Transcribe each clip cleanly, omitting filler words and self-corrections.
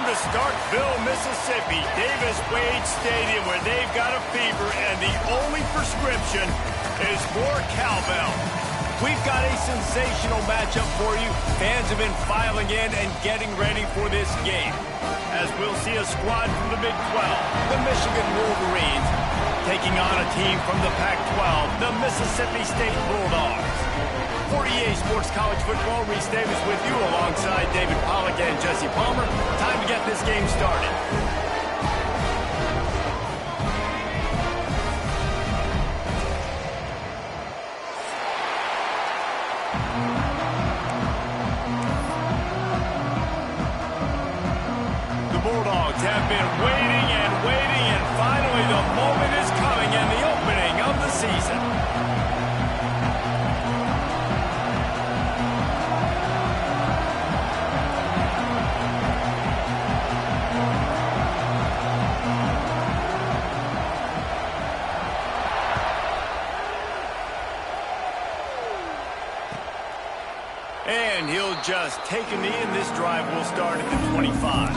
to Starkville, Mississippi, Davis-Wade Stadium, where they've got a fever, and the only prescription is more cowbell. We've got a sensational matchup for you. Fans have been filing in and getting ready for this game, as we'll see a squad from the Big 12, the Michigan Wolverines, taking on a team from the Pac-12, the Mississippi State Bulldogs. For EA Sports College Football, Reese Davis with you alongside David Pollack and Jesse Palmer. Time to get this game started. The Bulldogs have been waiting, and finally the moment is coming and the opening of the season. And he'll just take a knee, and this drive will start at the 25.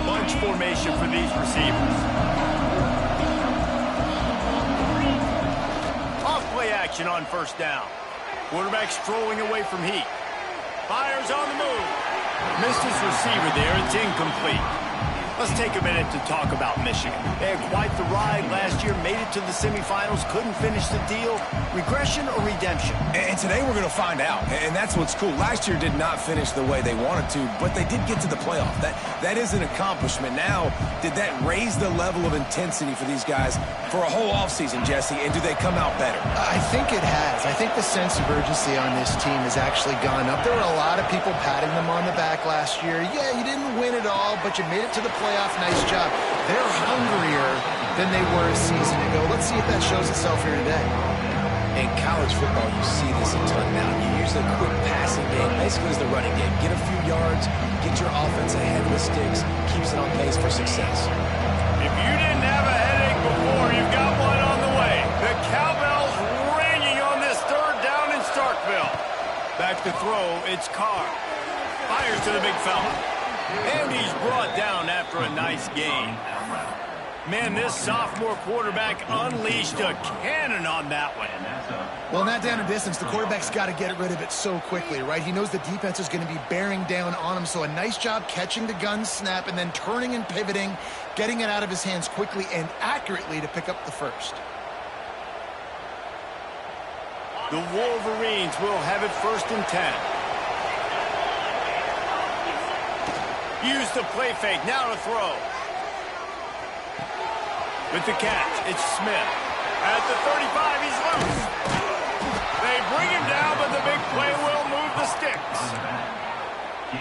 Bunch formation for these receivers. Action on first down. Quarterback strolling away from heat. Fires on the move. Missed his receiver there. It's incomplete. Let's take a minute to talk about Michigan. They had quite the ride last year, made it to the semifinals, couldn't finish the deal. Regression or redemption? And today we're going to find out, and that's what's cool. Last year did not finish the way they wanted to, but they did get to the playoff. That is an accomplishment. Now, did that raise the level of intensity for these guys for a whole offseason, Jesse, and do they come out better? I think it has. I think the sense of urgency on this team has actually gone up. There were a lot of people patting them on the back last year. Yeah, you didn't win it all, but you made it to the playoff. Nice job. They're hungrier than they were a season ago. Let's see if that shows itself here today. In college football, you see this a ton now. You use the quick passing game, basically as the running game. Get a few yards, get your offense ahead with sticks, keeps it on pace for success. If you didn't have a headache before, you've got one on the way. The cowbell's ringing on this third down in Starkville. Back to throw, it's Carr. Fires to the big fella. And he's brought down after a nice gain. Man, this sophomore quarterback unleashed a cannon on that one. Well, in that down and distance, the quarterback's got to get rid of it so quickly, right? He knows the defense is going to be bearing down on him, so a nice job catching the gun snap and then turning and pivoting, getting it out of his hands quickly and accurately to pick up the first. The Wolverines will have it 1st and 10. Use the play fake, now to throw. With the catch, it's Smith. At the 35, he's loose. They bring him down, but the big play will move the sticks.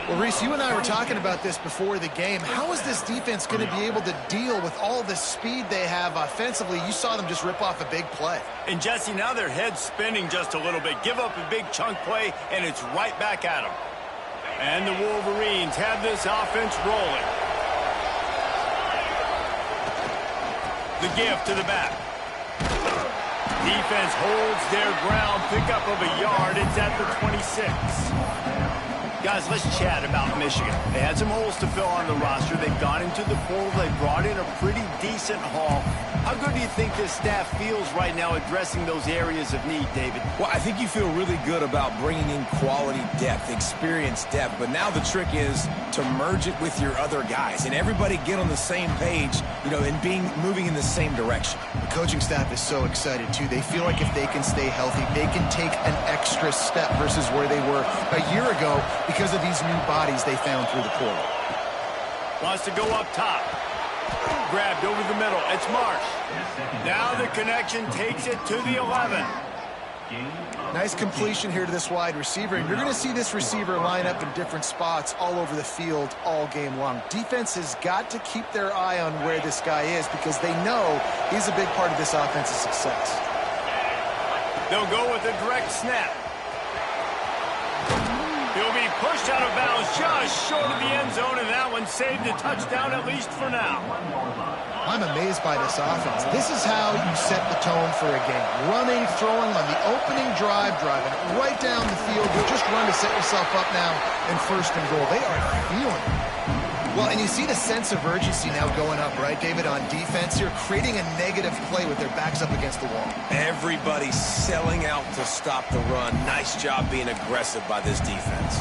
Well, Reese, you and I were talking about this before the game. How is this defense going to be able to deal with all the speed they have offensively? You saw them just rip off a big play. And, Jesse, now their head's spinning just a little bit. Give up a big chunk play, and it's right back at them. And the Wolverines have this offense rolling. The give to the back. Defense holds their ground. Pickup of a yard. It's at the 26. Guys, let's chat about Michigan. They had some holes to fill on the roster. They've gone into the portal. They brought in a pretty decent haul. How good do you think this staff feels right now addressing those areas of need, David? Well, I think you feel really good about bringing in quality depth, experience depth. But now the trick is to merge it with your other guys and everybody get on the same page, you know, and moving in the same direction. The coaching staff is so excited, too. They feel like if they can stay healthy, they can take an extra step versus where they were a year ago because of these new bodies they found through the portal. Wants to go up top. Grabbed over the middle. It's Marsh. Now the connection takes it to the 11. Nice completion here to this wide receiver, and you're going to see this receiver line up in different spots all over the field all game long. Defense has got to keep their eye on where this guy is because they know he's a big part of this offense's success. They'll go with a direct snap. He'll be pushed out of bounds just short of the end zone, and that one saved a touchdown at least for now. I'm amazed by this offense. This is how you set the tone for a game. Running, throwing on the opening drive, driving it right down the field. You just run to set yourself up now in first and goal. They are feeling it. Well, and you see the sense of urgency now going up, right, David, on defense here, creating a negative play with their backs up against the wall. Everybody's selling out to stop the run. Nice job being aggressive by this defense.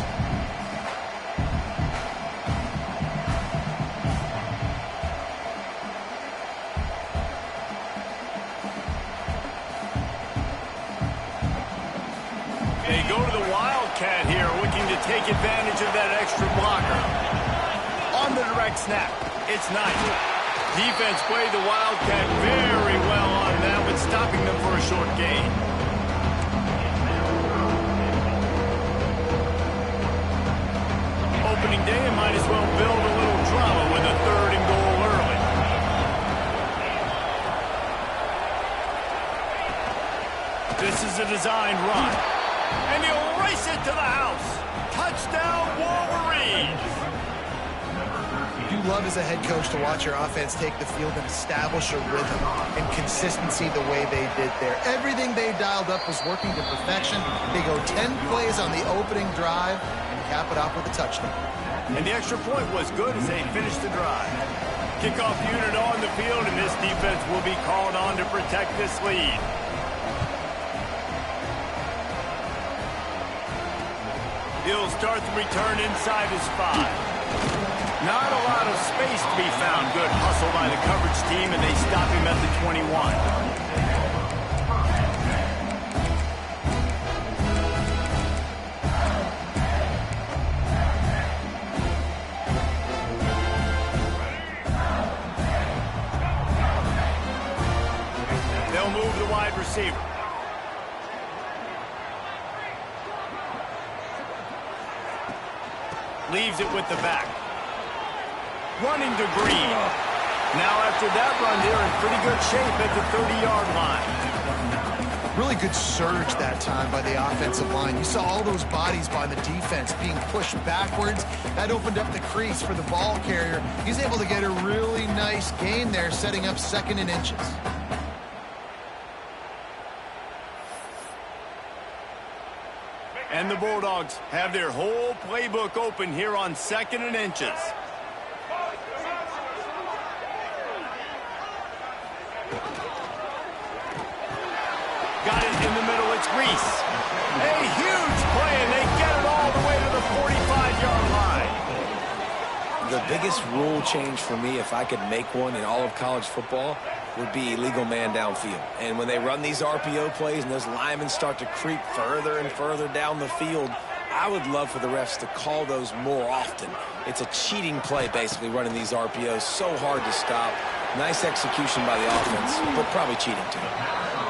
They go to the Wildcat here, looking to take advantage of that extra blocker. On the direct snap, it's nice. Defense played the Wildcat very well on that one, stopping them for a short gain. Opening day, and might as well build a little drama with a third and goal early. This is a designed run. And he'll race it to the house. Touchdown, Wolverines! You love as a head coach to watch your offense take the field and establish a rhythm and consistency the way they did there. Everything they dialed up was working to perfection. They go 10 plays on the opening drive and cap it off with a touchdown. And the extra point was good as they finished the drive. Kickoff unit on the field, and this defense will be called on to protect this lead. He'll start the return inside his 5. Not a lot of space to be found. Good hustle by the coverage team, and they stop him at the 21. They'll move the wide receiver. Leaves it with the back. Running to Green. Now after that run, they're in pretty good shape at the 30-yard line. Really good surge that time by the offensive line. You saw all those bodies by the defense being pushed backwards. That opened up the crease for the ball carrier. He's able to get a really nice gain there, setting up 2nd and inches. And the Bulldogs have their whole playbook open here on 2nd and inches. Got it in the middle, it's Reese. A huge play, and they get it all the way to the 45-yard line. The biggest rule change for me, if I could make one in all of college football, would be illegal man downfield. And when they run these RPO plays and those linemen start to creep further and further down the field, I would love for the refs to call those more often. It's a cheating play, basically, running these RPOs. So hard to stop. Nice execution by the offense, but probably cheating too.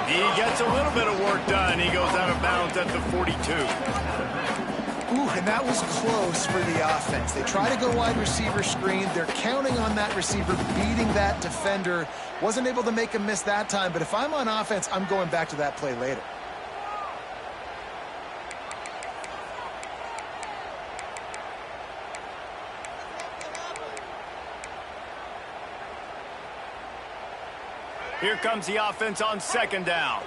He gets a little bit of work done. He goes out of bounds at the 42. Ooh, and that was close for the offense. They try to go wide receiver screen. They're counting on that receiver beating that defender. Wasn't able to make him miss that time, but if I'm on offense, I'm going back to that play later. Here comes the offense on 2nd down.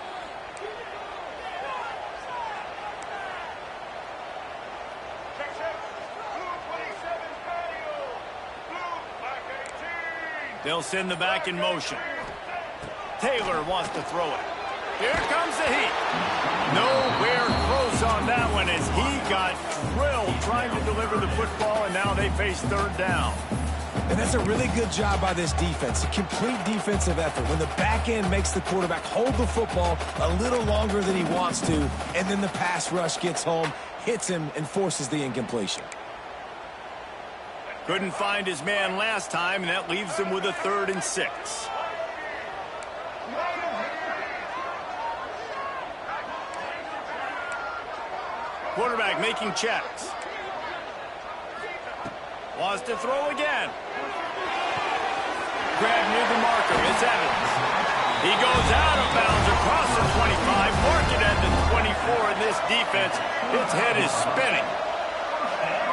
They'll send the back in motion. Taylor wants to throw it. Here comes the heat. Nowhere close on that one as he got drilled trying to deliver the football, and now they face 3rd down. And that's a really good job by this defense, a complete defensive effort. When the back end makes the quarterback hold the football a little longer than he wants to, and then the pass rush gets home, hits him, and forces the incompletion. Couldn't find his man last time, and that leaves him with a 3rd and 6. Quarterback making checks. Wants to throw again. Grab near the marker. It's Evans. He goes out of bounds across the 25. Mark it at the 24 in this defense. Its head is spinning.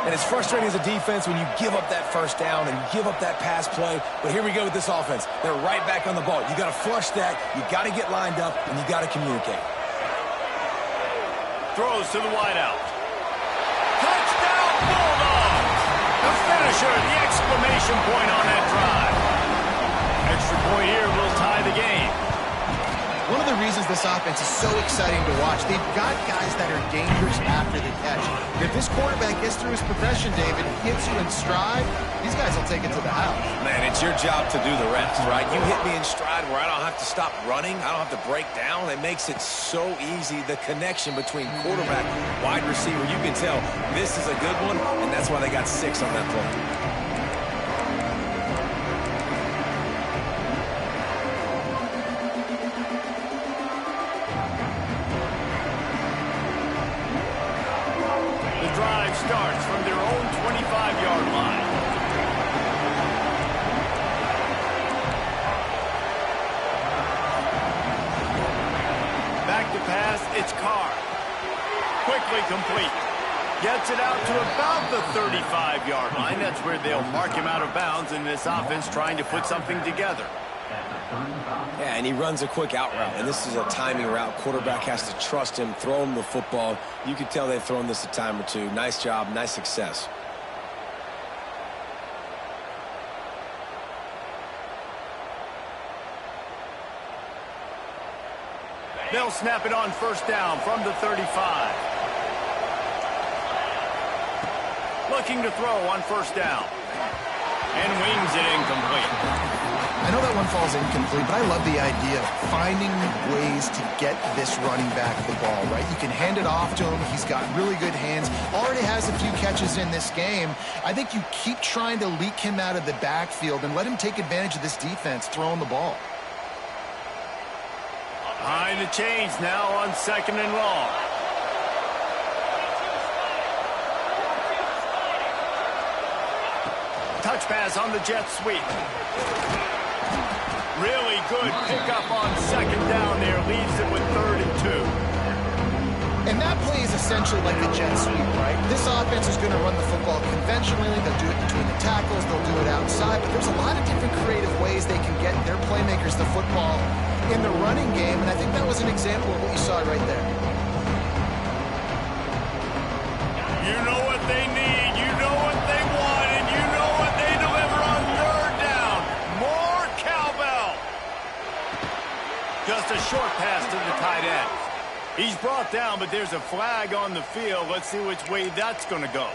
And it's frustrating as a defense when you give up that first down and you give up that pass play. But here we go with this offense. They're right back on the ball. You got to flush that. You got to get lined up, and you got to communicate. Throws to the wideout. Touchdown, Bulldogs! The finisher, the exclamation point on that drive. Extra point here will tie the game. One of the reasons this offense is so exciting to watch, they've got guys that are dangerous after the catch. If this quarterback gets through his progression, David, hits you in stride, these guys will take it to the house. Man, it's your job to do the rest, right? You hit me in stride where I don't have to stop running. I don't have to break down. It makes it so easy. The connection between quarterback, wide receiver, you can tell this is a good one, and that's why they got 6 on that play. Starts from their own 25-yard line. Back to pass, it's Carr. Quickly complete. Gets it out to about the 35-yard line. That's where they'll mark him out of bounds in this offense trying to put something together. Yeah, and he runs a quick out route, and this is a timing route. Quarterback has to trust him, throw him the football. You can tell they've thrown this a time or two. Nice job, nice success. They'll snap it on first down from the 35. Looking to throw on first down. And wings it incomplete. I know that one falls incomplete, but I love the idea of finding ways to get this running back the ball, right? You can hand it off to him. He's got really good hands. Already has a few catches in this game. I think you keep trying to leak him out of the backfield and let him take advantage of this defense throwing the ball. Behind the chains now on 2nd and long. Touch pass on the jet sweep. Really good pickup on 2nd down there. Leaves it with 3rd and 2. And that play is essentially like the jet sweep, right? This offense is going to run the football conventionally. They'll do it between the tackles. They'll do it outside. But there's a lot of different creative ways they can get their playmakers the football in the running game. And I think that was an example of what you saw right there. You know what they need. You know what they want. And you know what they deliver on 3rd down. More cowbell. Just a short pass to the tight end. He's brought down, but there's a flag on the field. Let's see which way that's going to go.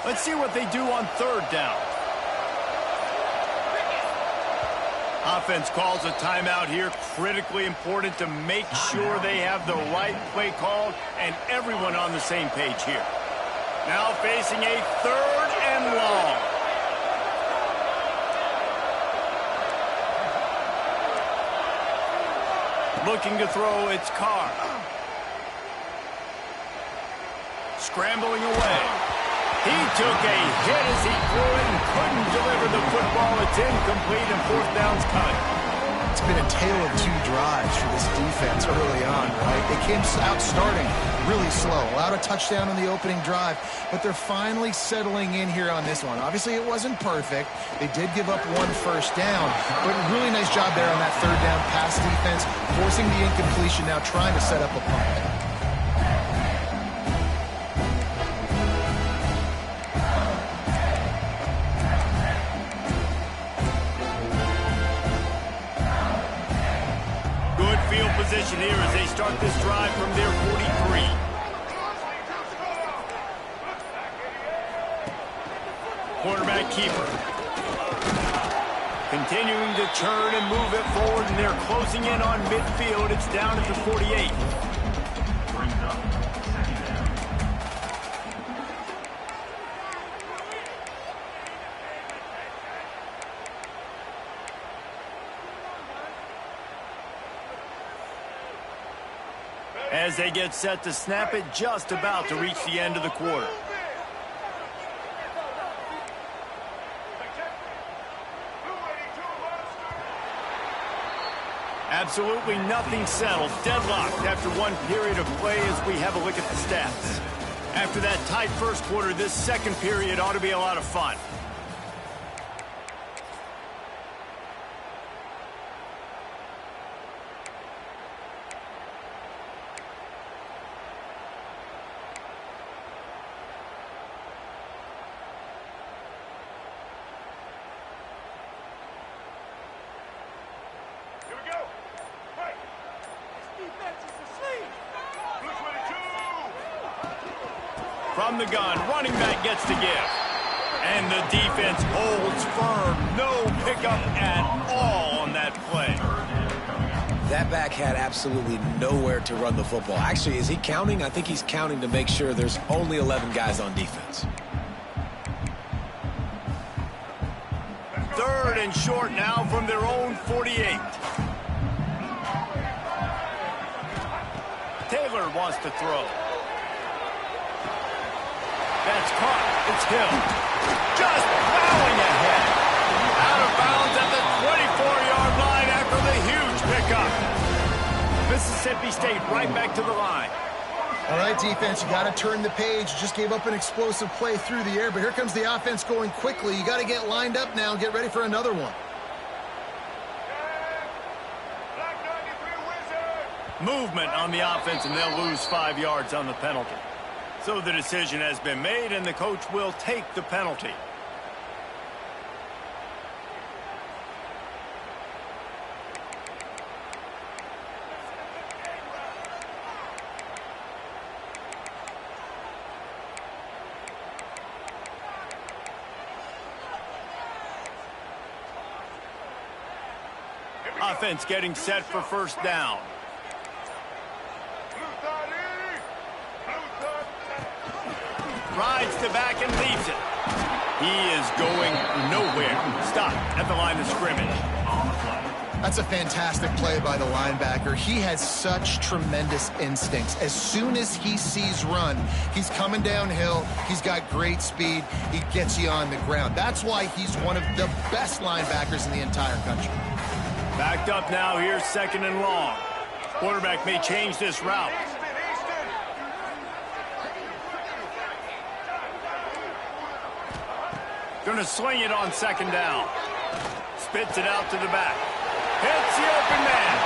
Let's see what they do on 3rd down. Offense calls a timeout here. Critically important to make sure they have the right play called and everyone on the same page here. Now facing a 3rd and long. Looking to throw, it's Carr. Scrambling away. He took a hit as he threw it and couldn't deliver the football. It's incomplete and 4th down's coming. It's been a tale of 2 drives for this defense early on, right? They came out starting really slow, allowed a touchdown on the opening drive, but they're finally settling in here on this one. Obviously, it wasn't perfect. They did give up 1 first down, but really nice job there on that 3rd down pass defense, forcing the incompletion, now trying to set up a punt. Position here as they start this drive from their 43. Quarterback keeper. Continuing to turn and move it forward, and they're closing in on midfield. It's down at the 48. As they get set to snap it, just about to reach the end of the quarter. Absolutely nothing settled. Deadlocked after one period of play as we have a look at the stats. After that tight first quarter, this second period ought to be a lot of fun. From the gun, running back gets to give. And the defense holds firm. No pickup at all on that play. That back had absolutely nowhere to run the football. Actually, is he counting? I think he's counting to make sure there's only 11 guys on defense. Third and short now from their own 48. Taylor wants to throw. That's caught. It's Hill. Just plowing ahead. Out of bounds at the 24-yard line after the huge pickup. Mississippi State right back to the line. All right, defense, you got to turn the page. Just gave up an explosive play through the air, but here comes the offense going quickly. You got to get lined up now and get ready for another one. Movement on the offense, and they'll lose 5 yards on the penalty. So the decision has been made, and the coach will take the penalty. Offense getting set for first down. Rides to back and leaves it. He is going nowhere. Stop at the line of scrimmage. That's a fantastic play by the linebacker. He has such tremendous instincts. As soon as he sees run, he's coming downhill. He's got great speed. He gets you on the ground. That's why he's one of the best linebackers in the entire country. Backed up now. Here's second and long. Quarterback may change this route. Going to swing it on second down. Spits it out to the back. Hits the open man.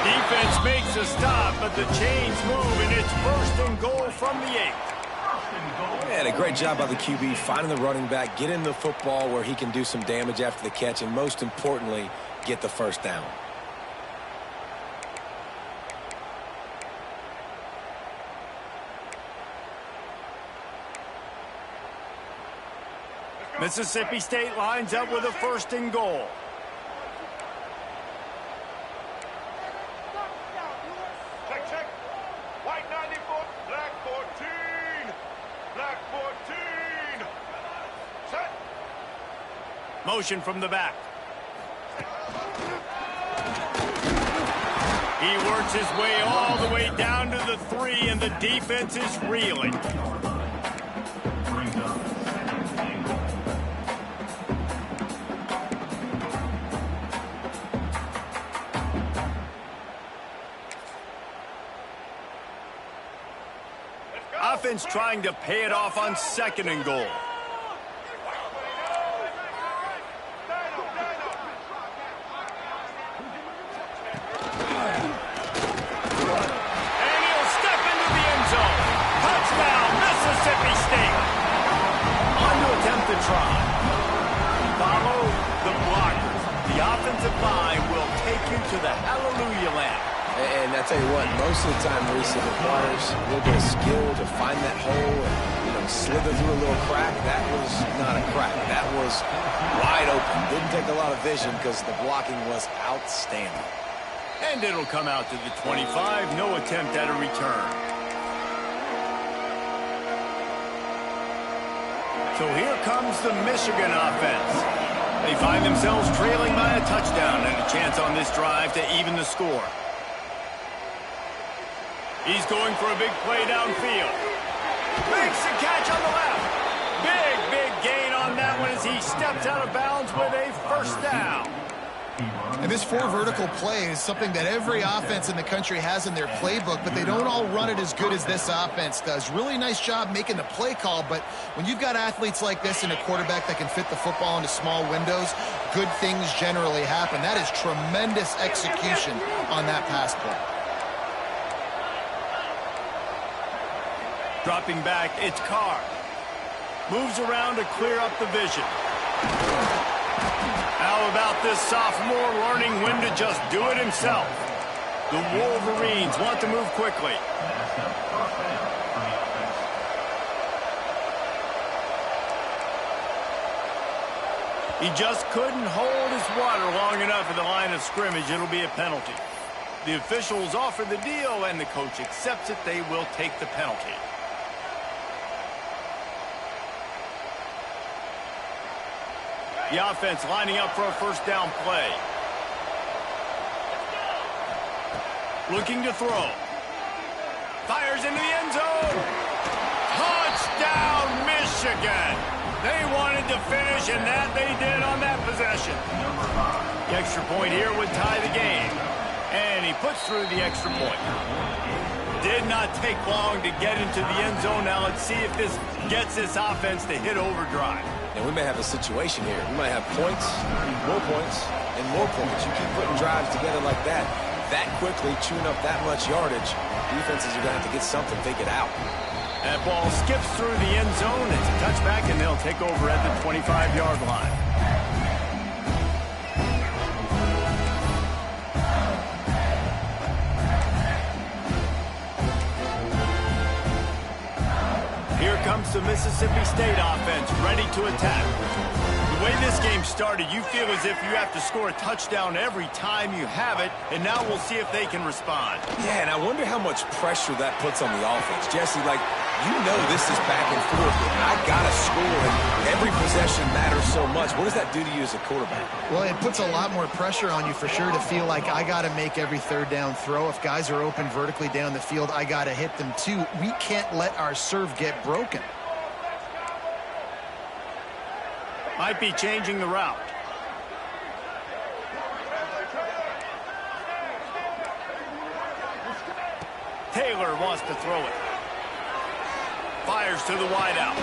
Defense makes a stop, but the chains move, and it's first and goal from the 8. And a great job by the QB finding the running back, getting the football where he can do some damage after the catch, and most importantly, get the first down. Mississippi State lines up with a first and goal. Check. White 94, black 14. Black 14. Set. Motion from the back. He works his way all the way down to the 3, and the defense is reeling. Offense trying to pay it off on second and goal. And he'll step into the end zone. Touchdown, Mississippi State. On to attempt to try. Follow the blockers. The offensive line will take you to the hallelujah land. And I tell you what, most of the time, Reese, it requires a little bit of skill to find that hole and, slither through a little crack. That was not a crack. That was wide open. Didn't take a lot of vision because the blocking was outstanding. And it'll come out to the 25. No attempt at a return. So here comes the Michigan offense. They find themselves trailing by a touchdown and a chance on this drive to even the score. He's going for a big play downfield. Makes the catch on the left. Big gain on that one as he steps out of bounds with a first down. And this 4 vertical play is something that every offense in the country has in their playbook, but they don't all run it as good as this offense does. Really nice job making the play call, but when you've got athletes like this and a quarterback that can fit the football into small windows, good things generally happen. That is tremendous execution on that pass play. Dropping back, it's Carr. Moves around to clear up the vision. How about this sophomore learning when to just do it himself? The Wolverines want to move quickly. He just couldn't hold his water long enough at the line of scrimmage. It'll be a penalty. The officials offer the deal, and the coach accepts it. They will take the penalty. The offense lining up for a first down play. Looking to throw. Fires into the end zone. Touchdown, Michigan. They wanted to finish, and that they did on that possession. The extra point here would tie the game. And he puts through the extra point. Did not take long to get into the end zone. Now let's see if this gets this offense to hit overdrive. And we may have a situation here. We might have points, and more points. You keep putting drives together like that quickly, chewing up that much yardage, defenses are going to have to get something figured out. That ball skips through the end zone. It's a touchback, and they'll take over at the 25-yard line. Here comes the Mississippi State offense, ready to attack. The way this game started, you feel as if you have to score a touchdown every time you have it, and now we'll see if they can respond. Yeah, and I wonder how much pressure that puts on the offense. Jesse, like, you know this is back and forth, but I got to score, and every possession matters so much. What does that do to you as a quarterback? Well, it puts a lot more pressure on you for sure to feel like I got to make every third down throw. If guys are open vertically down the field, I got to hit them too. We can't let our serve get broken. Might be changing the route. Taylor wants to throw it. Fires to the wideout.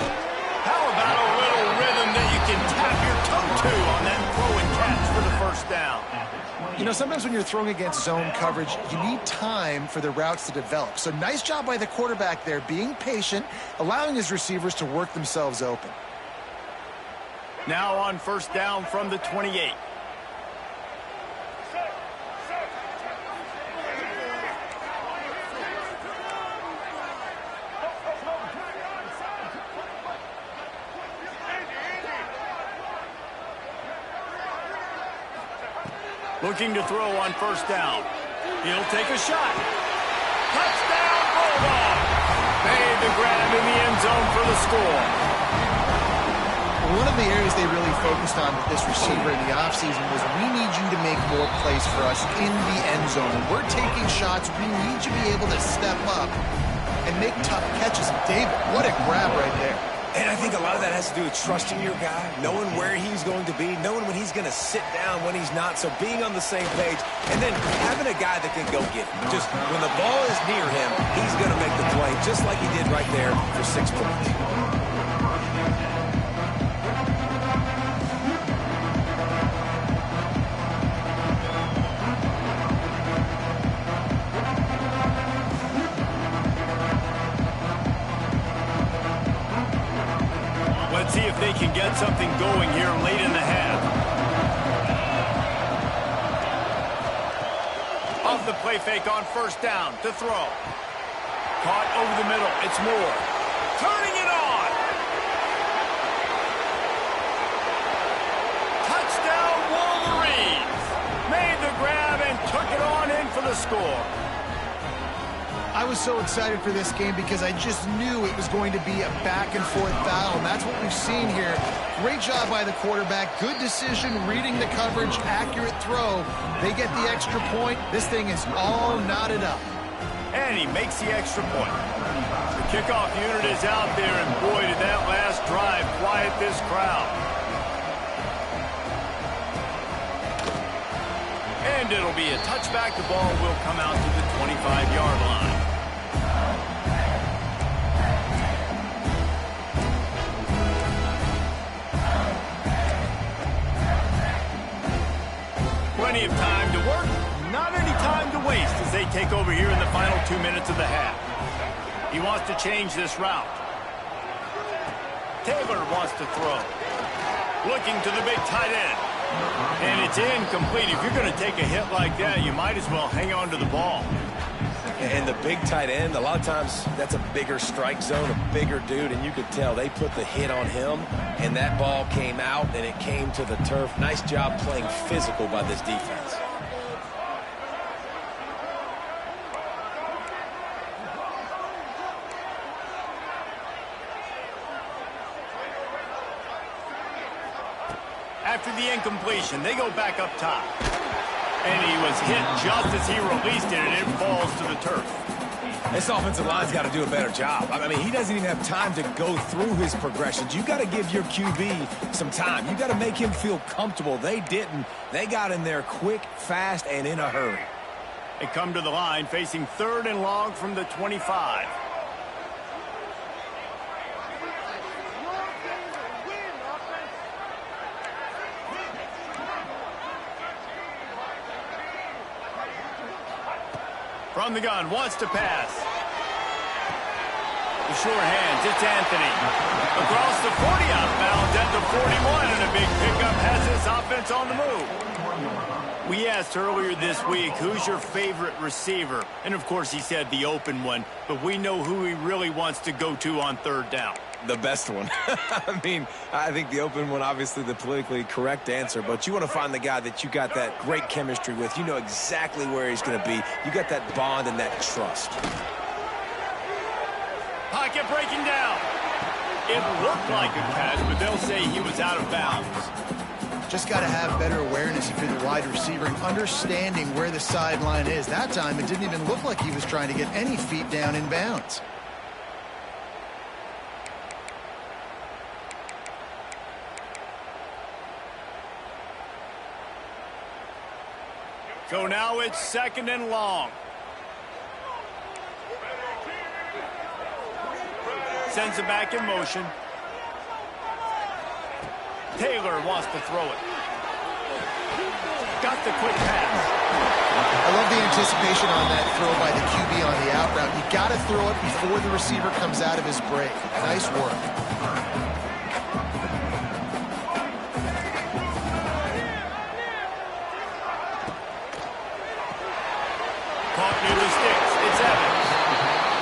How about a little rhythm that you can tap your toe to on that throw and catch for the first down? You know, sometimes when you're throwing against zone coverage, you need time for the routes to develop. So nice job by the quarterback there, being patient, allowing his receivers to work themselves open. Now on first down from the 28. Looking to throw on first down. He'll take a shot. Touchdown, Bulldog! Made the grab in the end zone for the score. One of the areas they really focused on with this receiver in the offseason was we need you to make more plays for us in the end zone. When we're taking shots, we need you to be able to step up and make tough catches. David, what a grab right there. And I think a lot of that has to do with trusting your guy, knowing where he's going to be, knowing when he's going to sit down, when he's not, so being on the same page, and then having a guy that can go get it. Just when the ball is near him, he's going to make the play, just like he did right there for 6 points. Let's see if they can get something going here late in the half. Off the play fake on first down to throw. Caught over the middle. It's Moore. Turning it on. Touchdown Wolverines. Made the grab and took it on in for the score. I was so excited for this game because I just knew it was going to be a back-and-forth battle, and that's what we've seen here. Great job by the quarterback. Good decision, reading the coverage, accurate throw. They get the extra point. This thing is all knotted up. And he makes the extra point. The kickoff unit is out there, and boy, did that last drive quiet this crowd. And it'll be a touchback. The ball will come out to the 25-yard line. Plenty of time to work, not any time to waste as they take over here in the final 2 minutes of the half. He wants to change this route. Taylor wants to throw. Looking to the big tight end. And it's incomplete. If you're going to take a hit like that, you might as well hang on to the ball. And the big tight end, a lot of times that's a bigger strike zone, a bigger dude, and you could tell they put the hit on him, and that ball came out, and it came to the turf. Nice job playing physical by this defense. After the incompletion, they go back up top. And he was hit just as he released it, and it falls to the turf. This offensive line's got to do a better job. I mean, he doesn't even have time to go through his progressions. You got to give your QB some time. You got to make him feel comfortable. They didn't. They got in there quick, fast, and in a hurry. They come to the line facing 3rd and long from the 25. From the gun, wants to pass. The sure hands, it's Anthony. Across the 40, outbound at the 41, and a big pickup has this offense on the move. We asked earlier this week, who's your favorite receiver? And of course he said the open one, but we know who he really wants to go to on 3rd down. The best one. I mean, I think the open one, obviously the politically correct answer, but you want to find the guy that you got that great chemistry with. You know exactly where he's going to be. You got that bond and that trust. Pocket breaking down. It looked like a catch, but they'll say he was out of bounds. Just got to have better awareness if you're the wide receiver and understanding where the sideline is. That time, it didn't even look like he was trying to get any feet down in bounds. So now it's 2nd and long. Sends it back in motion. Taylor wants to throw it. Got the quick pass. I love the anticipation on that throw by the QB on the out route. You got to throw it before the receiver comes out of his break. Nice work. Near the sticks, it's Evans.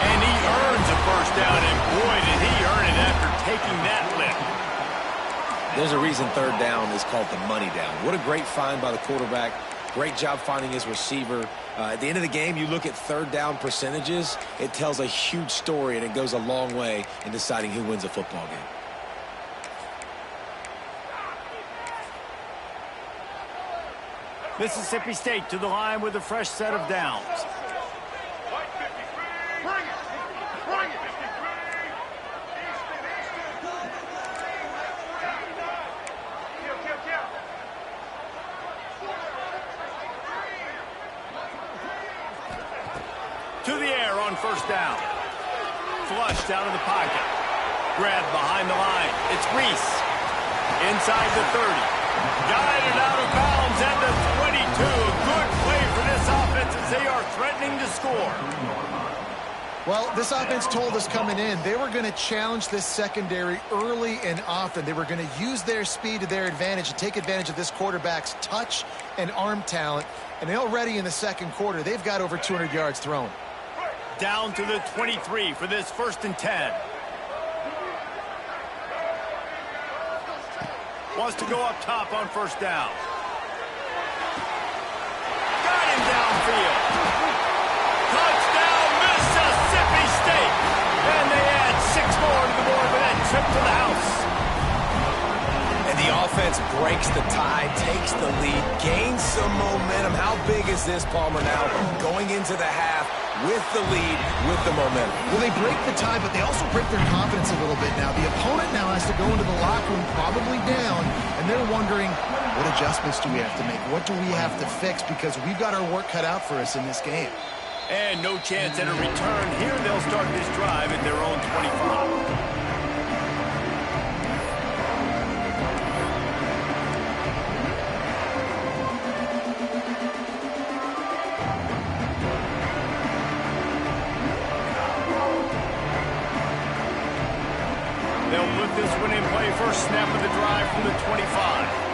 And he earns a 1st down, and boy, did he earn it after taking that lift. There's a reason 3rd down is called the money down. What a great find by the quarterback. Great job finding his receiver. At the end of the game, you look at 3rd down percentages. It tells a huge story, and it goes a long way in deciding who wins a football game. Mississippi State to the line with a fresh set of downs. To the air on 1st down. Flushed out of the pocket. Grabbed behind the line. It's Reese. Inside the 30. Guided out of bounds at the 22. Good play for this offense as they are threatening to score. Well, this offense told us coming in they were going to challenge this secondary early and often. They were going to use their speed to their advantage and take advantage of this quarterback's touch and arm talent. And already in the 2nd quarter, they've got over 200 yards thrown. Down to the 23 for this 1st and 10. Wants to go up top on 1st down. Got him downfield. Touchdown, Mississippi State. And they add 6 more to the board with that trip to the house. And the offense breaks the tie, takes the lead, gains some momentum. How big is this, Palmer, now? Going into the half, with the lead, with the momentum. Well, they break the tie, but they also break their confidence a little bit now. The opponent now has to go into the locker room probably down, and they're wondering, what adjustments do we have to make? What do we have to fix? Because we've got our work cut out for us in this game. And no chance at a return. Here they'll start this drive at their own 25. They'll put this one in play. First snap of the drive from the 25.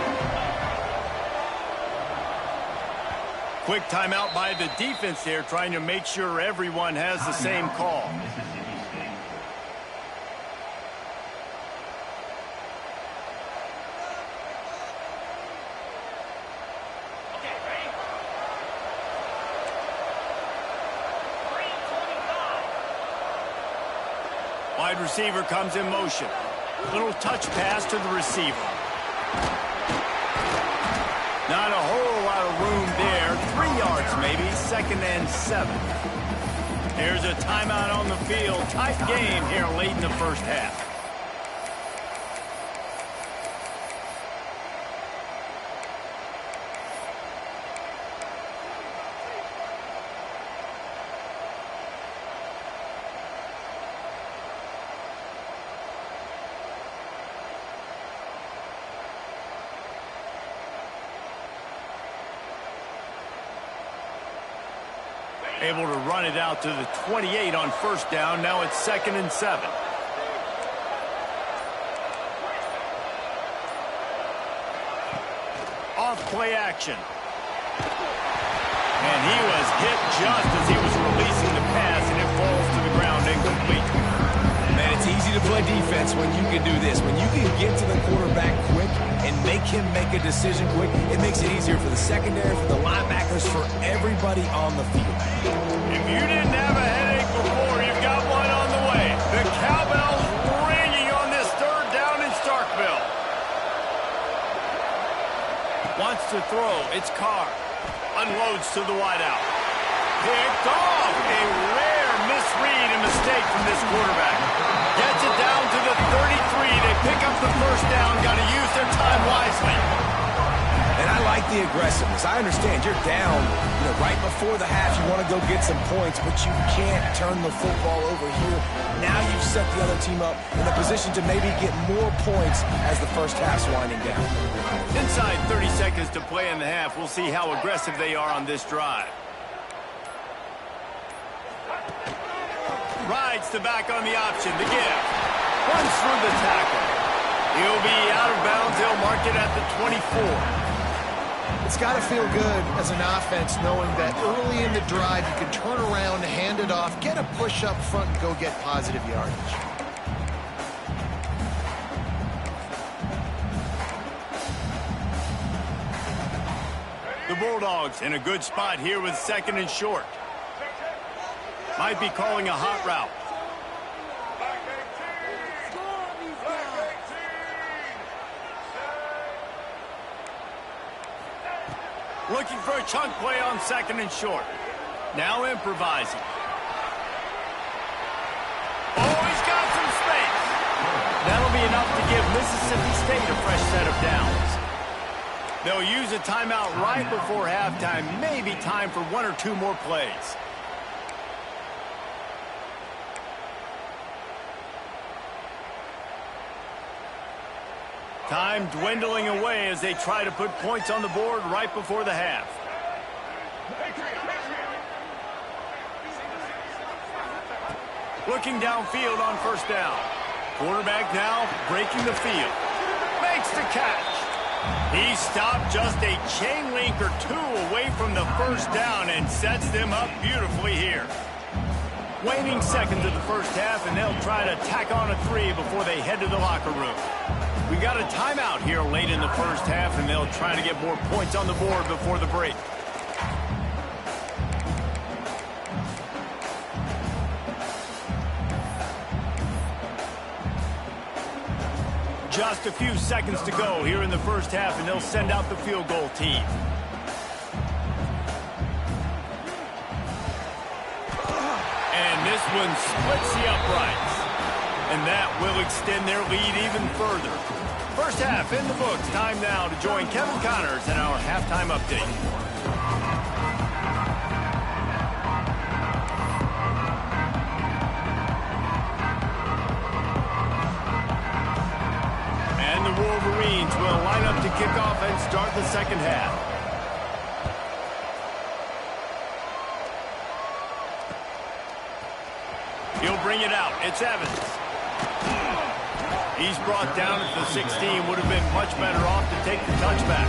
Quick timeout by the defense there, trying to make sure everyone has the same call. Wide receiver comes in motion. Little touch pass to the receiver. Not a whole lot of room there. 3 yards maybe, 2nd and 7. There's a timeout on the field. Tight game here late in the first half. Able to run it out to the 28 on first down. Now it's 2nd and 7. Off play action. And he was hit just as he was releasing the pass, and it falls to the ground incomplete. Man, it's easy to play defense when you can do this. When you can get to the quarterback quick and make him make a decision quick, it makes it easier for the secondary, for the linebackers, for everybody on the field. If you didn't have a headache before, you've got one on the way. The cowbell's ringing on this 3rd down in Starkville. Wants to throw. It's Carr. Unloads to the wideout. Picked off. A rare misread and mistake from this quarterback. Gets it down to the 33. They pick up the first down. Got to use their time wisely. And I like the aggressiveness. I understand you're down, right before the half. You want to go get some points, but you can't turn the football over here. Now you've set the other team up in a position to maybe get more points as the first half's winding down. Inside 30 seconds to play in the half. We'll see how aggressive they are on this drive. Rides the back on the option. The give. Runs through the tackle. He'll be out of bounds. They'll mark it at the 24. It's got to feel good as an offense knowing that early in the drive you can turn around, hand it off, get a push up front, and go get positive yardage. The Bulldogs in a good spot here with 2nd and short. Might be calling a hot route. Looking for a chunk play on 2nd and short. Now improvising. Oh, he's got some space. That'll be enough to give Mississippi State a fresh set of downs. They'll use a timeout right before halftime. Maybe time for 1 or 2 more plays. Time dwindling away as they try to put points on the board right before the half. Looking downfield on first down. Quarterback now breaking the field. Makes the catch. He stopped just a chain link or 2 away from the first down and sets them up beautifully here. Waning seconds of the first half, and they'll try to tack on a 3 before they head to the locker room. We got a timeout here late in the first half, and they'll try to get more points on the board before the break. Just a few seconds to go here in the first half, and they'll send out the field goal team. one splits the uprights. And that will extend their lead even further. First half in the books. Time now to join Kevin Connors in our halftime update. And the Wolverines will line up to kick off and start the second half. He'll bring it out. It's Evans. He's brought down at the 16. Would have been much better off to take the touchback.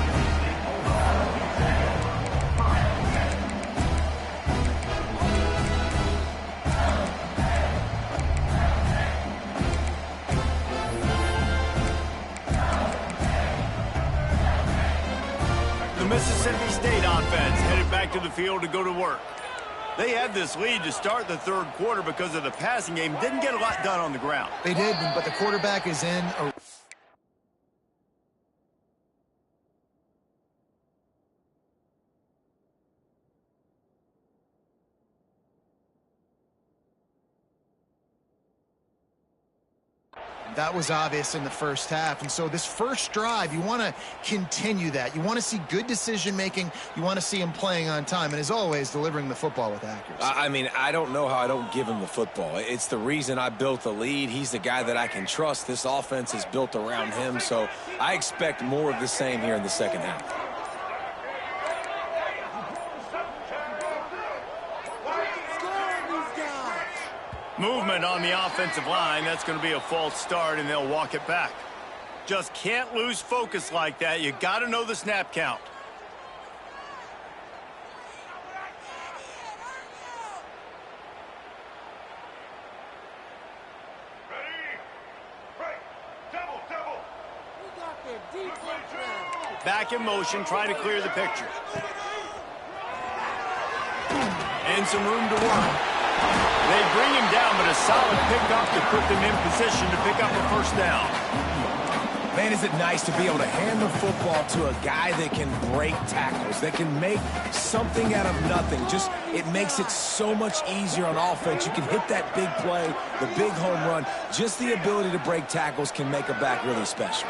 The Mississippi State offense headed back to the field to go to work. They had this lead to start the third quarter because of the passing game. Didn't get a lot done on the ground. They did, but the quarterback is in a... That was obvious in the first half. And so this first drive, you want to continue that. You want to see good decision-making. You want to see him playing on time. And as always, delivering the football with accuracy. I mean, I don't know how I don't give him the football. It's the reason I built the lead. He's the guy that I can trust. This offense is built around him. So I expect more of the same here in the second half. Movement on the offensive line. That's going to be a false start, and they'll walk it back. Just can't lose focus like that. You got to know the snap count. Back in motion, trying to clear the picture. And some room to work. They bring him down, but a solid pickup to put them in position to pick up a first down. Man, is it nice to be able to hand the football to a guy that can break tackles, that can make something out of nothing. Just, it makes it so much easier on offense. You can hit that big play, the big home run. Just the ability to break tackles can make a back really special.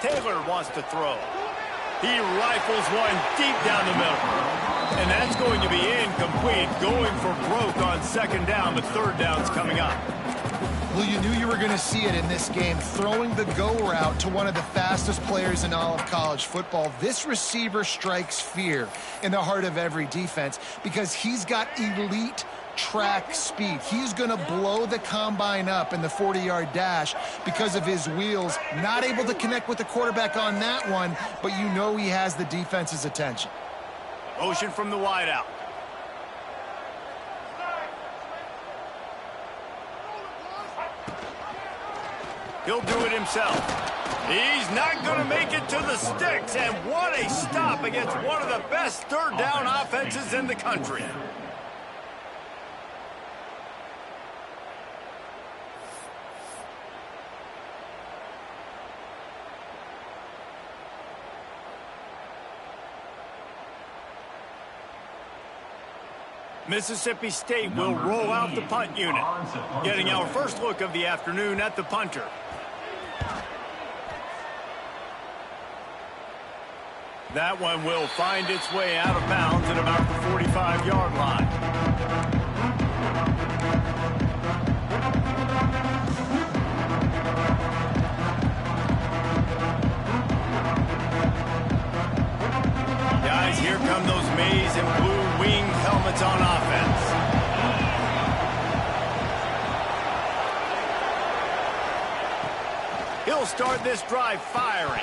Taylor wants to throw. He rifles one deep down the middle. And that's going to be incomplete, going for broke on second down, but third down's coming up. Well, you knew you were going to see it in this game, throwing the go route to one of the fastest players in all of college football. This receiver strikes fear in the heart of every defense because he's got elite track speed. He's going to blow the combine up in the 40-yard dash because of his wheels. Not able to connect with the quarterback on that one, but you know he has the defense's attention. Motion from the wideout. He'll do it himself. He's not going to make it to the sticks, and what a stop against one of the best third down offenses in the country. Mississippi State will roll out the punt unit. Getting our first look of the afternoon at the punter. That one will find its way out of bounds at about the 45-yard line. Guys, here come those maize and blue winged helmets on offense. He'll start this drive firing.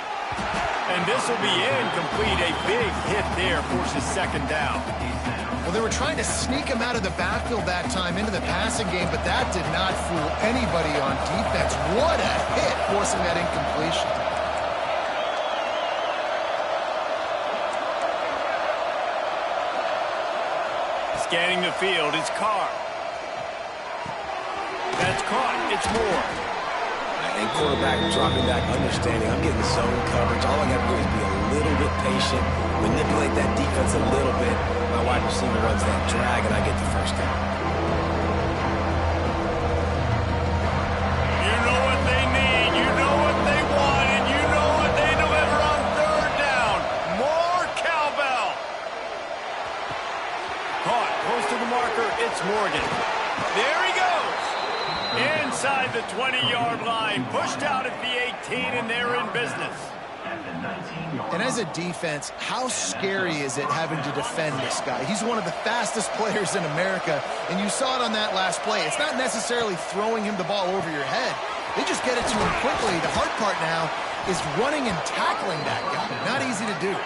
And this will be incomplete. A big hit there forces second down. Well, they were trying to sneak him out of the backfield that time into the passing game, but that did not fool anybody on defense. What a hit, forcing that incompletion. Scanning the field, it's Carr. That's caught. It's Moore. And quarterback dropping back, understanding I'm getting zone coverage. All I got to do is be a little bit patient, manipulate that defense a little bit. My wide receiver runs that drag, and I get the first down. You know what they need. You know what they want. And you know what they deliver on third down. More cowbell. Caught close to the marker. It's Morgan. There he goes. Inside the 20-yard line. Pushed out at the 18, and they're in business. And as a defense, how scary is it having to defend this guy? He's one of the fastest players in America, and you saw it on that last play. It's not necessarily throwing him the ball over your head. They just get it to him quickly. The hard part now is running and tackling that guy. Not easy to do.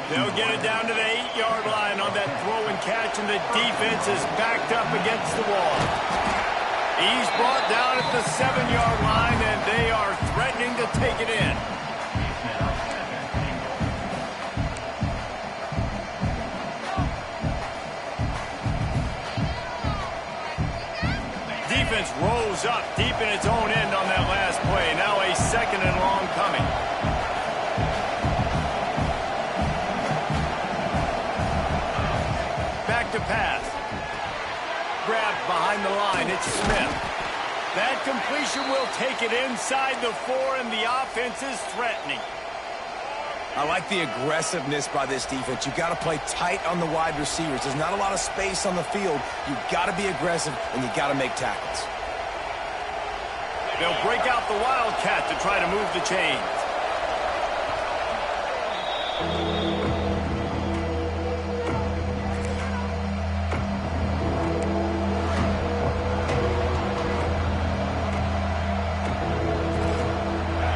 They'll get it down to the 8-yard line on that throw and catch, and the defense is backed up against the wall. He's brought down at the 7-yard line, and they are threatening to take it in. Defense rolls up deep in its own end on that last play. Now a second and long coming. Back to pass. Grabbed behind the line. It's Smith. That completion will take it inside the 4, and the offense is threatening. I like the aggressiveness by this defense. You've got to play tight on the wide receivers. There's not a lot of space on the field. You've got to be aggressive, and you've got to make tackles. They'll break out the Wildcat to try to move the chains.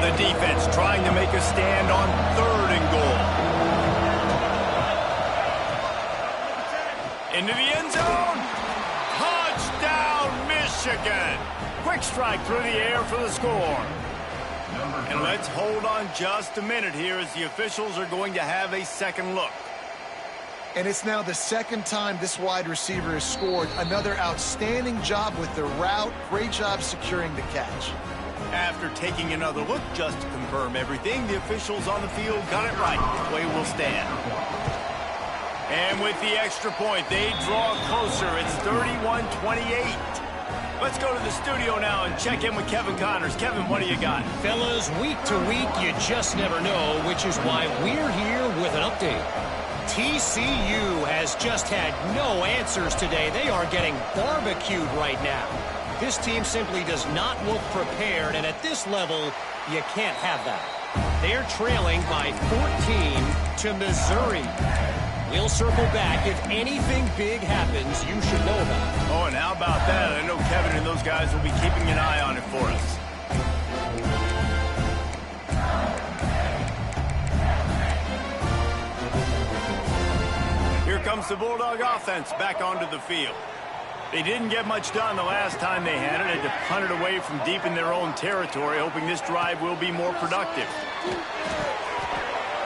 The defense trying to make a stand on 3rd and goal. Into the end zone. Touchdown, Michigan. Quick strike through the air for the score. And let's hold on just a minute here as the officials are going to have a second look. And it's now the second time this wide receiver has scored. Another outstanding job with the route. Great job securing the catch. After taking another look just to confirm everything, the officials on the field got it right. The play will stand. And with the extra point, they draw closer. It's 31-28. Let's go to the studio now and check in with Kevin Connors. Kevin, what do you got? Fellas, week to week, you just never know, which is why we're here with an update. TCU has just had no answers today. They are getting barbecued right now. This team simply does not look prepared, and at this level, you can't have that. They're trailing by 14 to Missouri. We'll circle back. If anything big happens, you should know about it. Oh, and how about that? I know Kevin and those guys will be keeping an eye on it for us. Here comes the Bulldog offense back onto the field. They didn't get much done the last time they had it. They had to punt it away from deep in their own territory, hoping this drive will be more productive.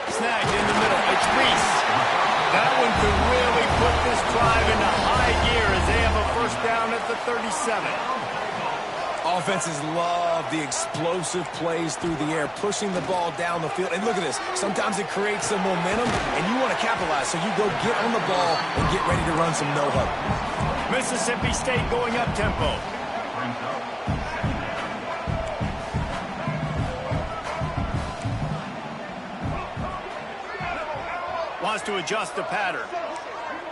Snagged in the middle. It's Reese. That one could really put this drive into high gear as they have a first down at the 37. Offenses love the explosive plays through the air, pushing the ball down the field. And look at this. Sometimes it creates some momentum, and you want to capitalize. So you go get on the ball and get ready to run some no-huddle. Mississippi State going up tempo. Wants to adjust the pattern.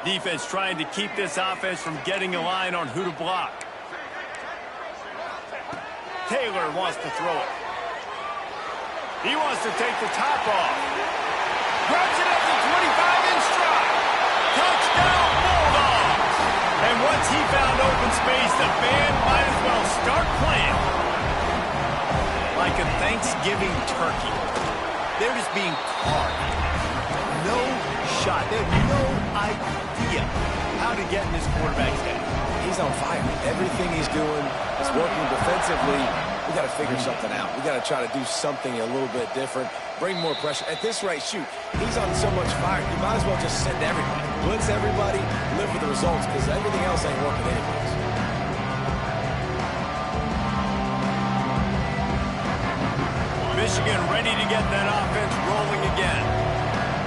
Defense trying to keep this offense from getting a line on who to block. Taylor wants to throw it. He wants to take the top off. Grabs it at the 25 in stride. Touchdown, Bulldogs! And once he found open space, the band might as well start playing. Like a Thanksgiving turkey. They're just being carved. No shot. They have no idea how to get in this quarterback's head. He's on fire. Everything he's doing is working defensively. We got to figure something out. We got to try to do something a little bit different. Bring more pressure. At this rate, shoot, he's on so much fire. You might as well just send everybody. Blitz everybody, live with the results, because everything else ain't working anyways. Michigan ready to get that offense rolling again.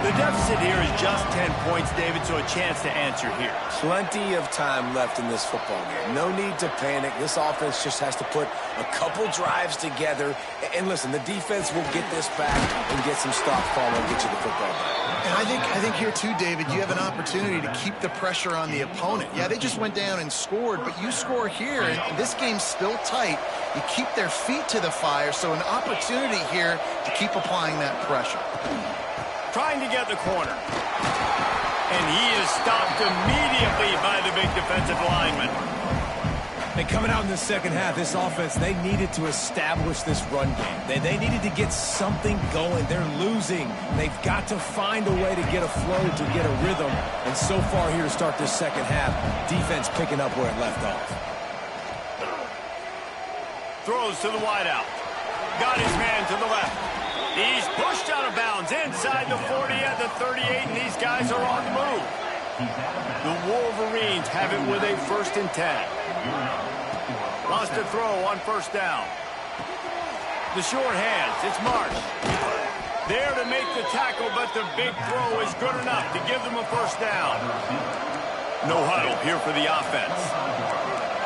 The deficit here is just 10 points, David, so a chance to answer here. Plenty of time left in this football game. No need to panic. This offense just has to put a couple drives together. And listen, the defense will get this back and get some stop following and get you the football back. And I think here too, David, you have an opportunity to keep the pressure on the opponent. Yeah, they just went down and scored, but you score here, and this game's still tight. You keep their feet to the fire, so an opportunity here to keep applying that pressure. Trying to get the corner. And he is stopped immediately by the big defensive lineman. And coming out in the second half, this offense, they needed to establish this run game. They needed to get something going. They're losing. They've got to find a way to get a flow, to get a rhythm. And so far here to start this second half, defense picking up where it left off. Throws to the wideout. Got his man to the left. He's pushed out of bounds inside the 40 at the 38, and these guys are on the move. The Wolverines have it with a 1st and 10. Lost a throw on 1st down. The short hands, it's Marsh. There to make the tackle, but the big throw is good enough to give them a 1st down. No huddle here for the offense.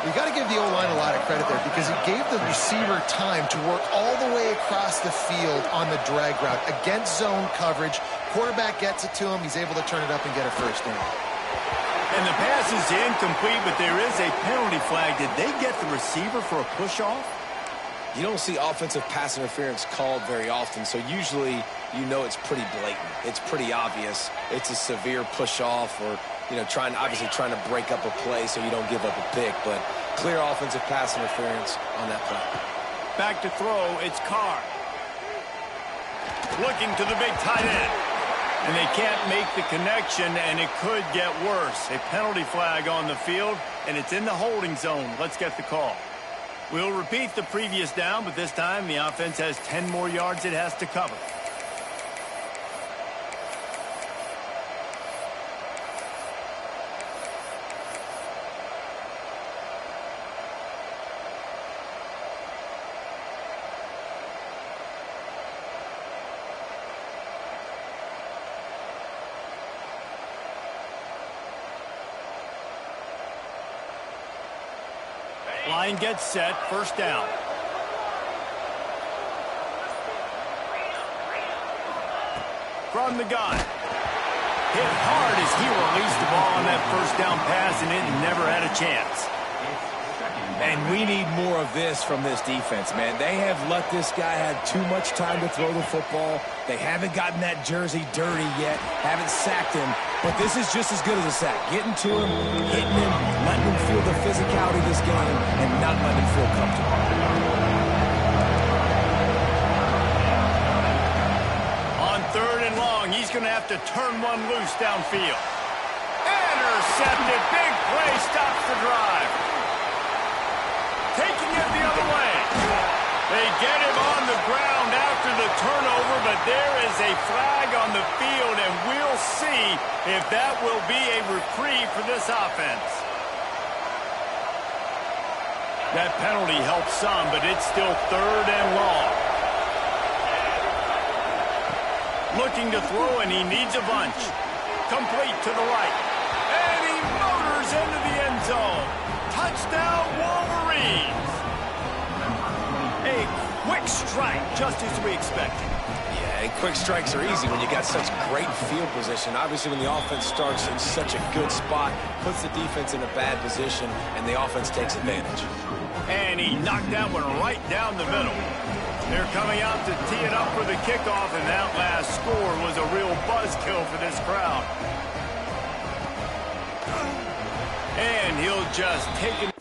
You got to give the O-line a lot of credit there because it gave the receiver time to work all the way across the field on the drag route against zone coverage. Quarterback gets it to him. He's able to turn it up and get a 1st down. And the pass is incomplete, but there is a penalty flag. Did they get the receiver for a push-off? You don't see offensive pass interference called very often, so usually you know it's pretty blatant. It's pretty obvious. It's a severe push-off or, you know, obviously trying to break up a play so you don't give up a pick, but clear offensive pass interference on that play. Back to throw, it's Carr. Looking to the big tight end. And they can't make the connection, and it could get worse. A penalty flag on the field, and it's in the holding zone. Let's get the call. We'll repeat the previous down, but this time the offense has 10 more yards it has to cover. Line gets set, 1st down. From the gun. Hit hard as he released the ball on that 1st down pass, and it never had a chance. And we need more of this from this defense, man. They have let this guy have too much time to throw the football. They haven't gotten that jersey dirty yet, haven't sacked him. But this is just as good as a sack. Getting to him, hitting him, letting him feel the physicality of this game, and not letting him feel comfortable. On 3rd and long, he's going to have to turn one loose downfield. Intercepted. Big play stops the drive. Taking it the other way. They get him on the ground after the turnover, but there is a flag on the field, and we'll see if that will be a reprieve for this offense. That penalty helps some, but it's still 3rd and long. Looking to throw, and he needs a bunch. Complete to the right. And he motors into the end zone. Touchdown, Wolverines. A quick strike, just as we expected. Yeah, and quick strikes are easy when you got such great field position. Obviously, when the offense starts in such a good spot, puts the defense in a bad position, and the offense takes advantage. And he knocked that one right down the middle. They're coming out to tee it up for the kickoff, and that last score was a real buzzkill for this crowd. And he'll just take it.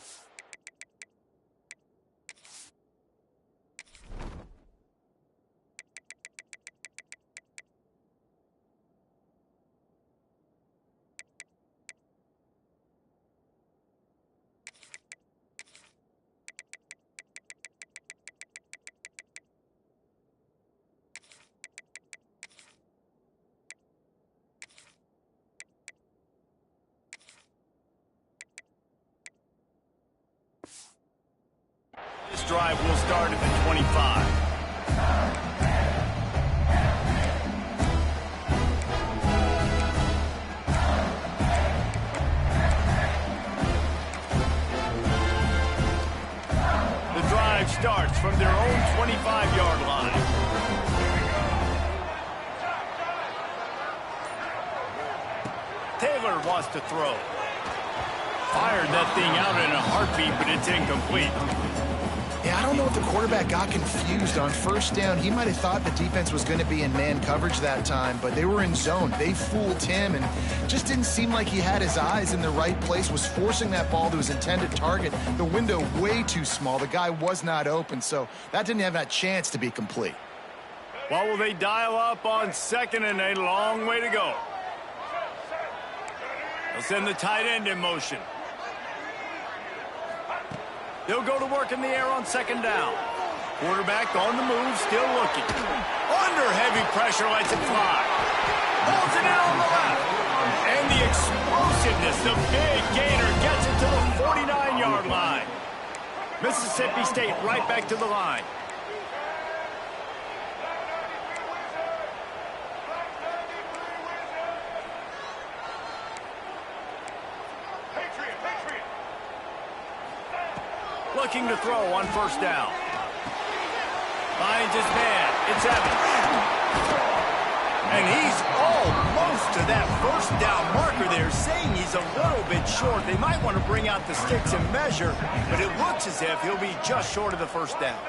This drive will start at the 25. starts from their own 25-yard line. Taylor wants to throw. Fired that thing out in a heartbeat, but it's incomplete. Yeah, I don't know if the quarterback got confused on first down. He might have thought the defense was going to be in man coverage that time, but they were in zone. They fooled him and just didn't seem like he had his eyes in the right place, was forcing that ball to his intended target. The window way too small. The guy was not open, so that didn't have that chance to be complete. Well, will they dial up on second and a long way to go? They'll send the tight end in motion. They'll go to work in the air on second down. Quarterback on the move, still looking. Under heavy pressure, lets it fly. Holds it in on the left. And the explosiveness, the big gainer, gets it to the 49-yard line. Mississippi State right back to the line. Looking to throw on first down. Finds his man. It's Evans. And he's almost to that first down marker there, saying he's a little bit short. They might want to bring out the sticks and measure, but it looks as if he'll be just short of the first down.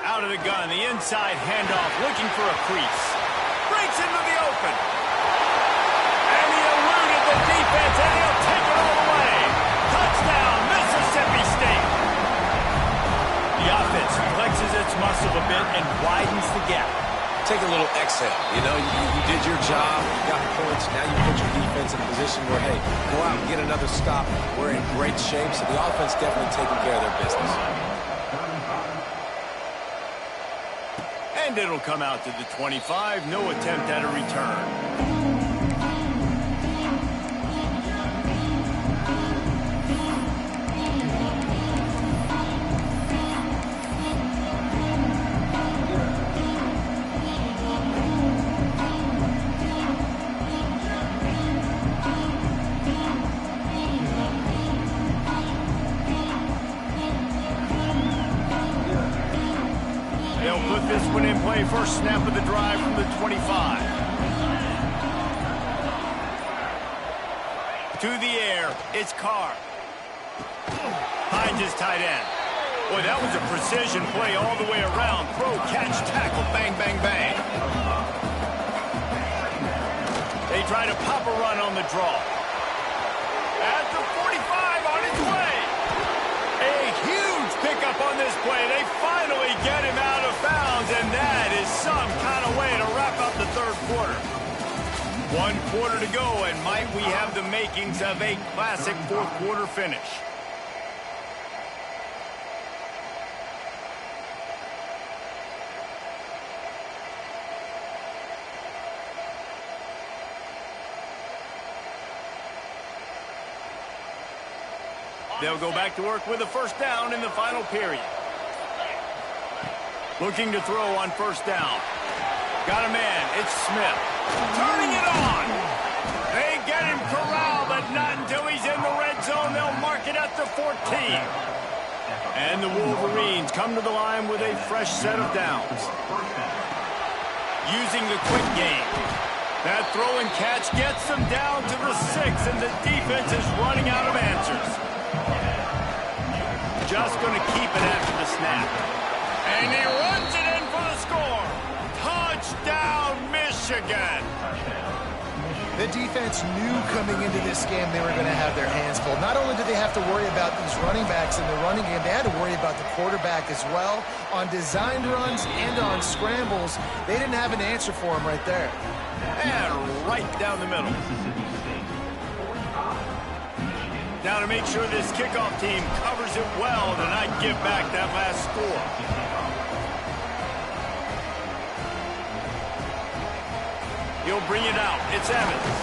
Out of the gun, the inside handoff, looking for a crease. Breaks into the open. And he eluded the defense, and he'll take it all the way. Touchdown, Mississippi State. The offense flexes its muscle a bit and widens the gap. Take a little exhale. You know, you did your job, you got points, now you put your defense in a position where, hey, go out and get another stop. We're in great shape, so the offense definitely taking care of their business. And it'll come out to the 25. No attempt at a return. Put this one in play. First snap of the drive from the 25. To the air, it's Carr. Finds his tight end. Boy, that was a precision play all the way around. Throw, catch, tackle, bang, bang, bang. They try to pop a run on the draw. At the 45, on his way. A huge pickup on this play. They finally get him out of bounds, and that is some kind of way to wrap up the third quarter. 1 quarter to go, and might we have the makings of a classic fourth quarter finish. They'll go back to work with a first down in the final period. Looking to throw on first down. Got a man. It's Smith. Turning it on. They get him corralled, but not until he's in the red zone. They'll mark it at the 14. And the Wolverines come to the line with a fresh set of downs. Using the quick game. That throw and catch gets them down to the 6, and the defense is running out of answers. Just going to keep it after the snap. And he runs it in for the score. Touchdown, Michigan. The defense knew coming into this game they were going to have their hands full. Not only did they have to worry about these running backs in the running game, they had to worry about the quarterback as well. On designed runs and on scrambles, they didn't have an answer for him right there. And right down the middle. Now to make sure this kickoff team covers it well to not give back that last score. He'll bring it out. It's Evans.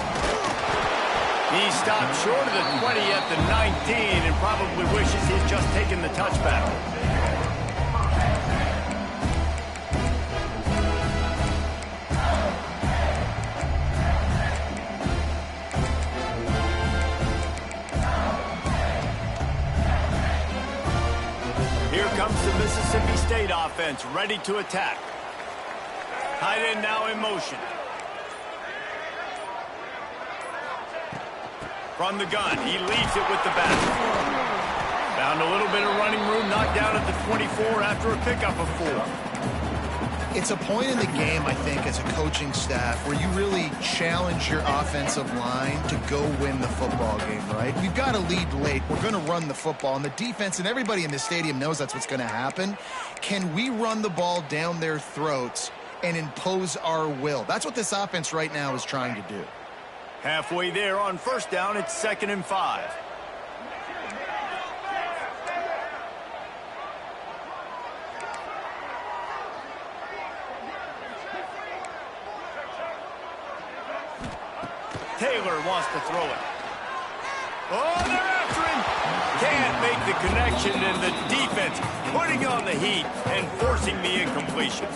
He stopped short of the 20 at the 19 and probably wishes he's just taken the touchback. Here comes the Mississippi State offense, ready to attack. Tight end now in motion. From the gun, he leads it with the back. Found a little bit of running room, knocked down at the 24 after a pickup of 4. It's a point in the game, I think, as a coaching staff where you really challenge your offensive line to go win the football game, right? We've got to lead late. We're going to run the football. And the defense and everybody in the stadium knows that's what's going to happen. Can we run the ball down their throats and impose our will? That's what this offense right now is trying to do. Halfway there on first down, it's 2nd and 5. Taylor wants to throw it. Oh, they're after him. Can't make the connection, and the defense putting on the heat and forcing the incompletion.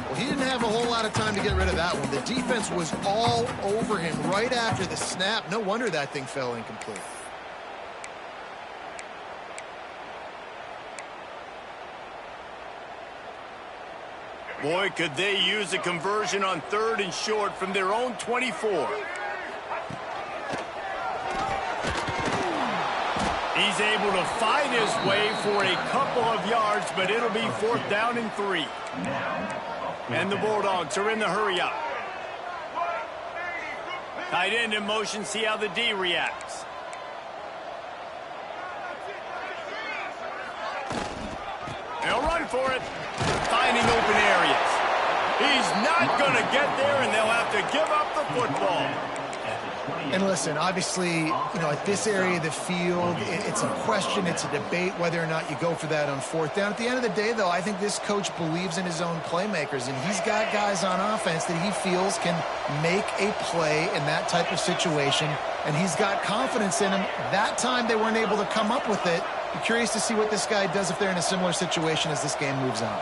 Well, he didn't have a whole lot of time to get rid of that one. The defense was all over him right after the snap. No wonder that thing fell incomplete. Boy, could they use a conversion on 3rd and short from their own 24. He's able to fight his way for a couple of yards, but it'll be 4th down and 3. And the Bulldogs are in the hurry up. Tight end in motion, see how the D reacts. They'll run for it. Finding open areas. He's not going to get there, and they'll have to give up the football. And listen, obviously, at this area of the field, it's a question, it's a debate whether or not you go for that on 4th down. At the end of the day, though, I think this coach believes in his own playmakers, and he's got guys on offense that he feels can make a play in that type of situation, and he's got confidence in him. That time they weren't able to come up with it. Be curious to see what this guy does if they're in a similar situation as this game moves on.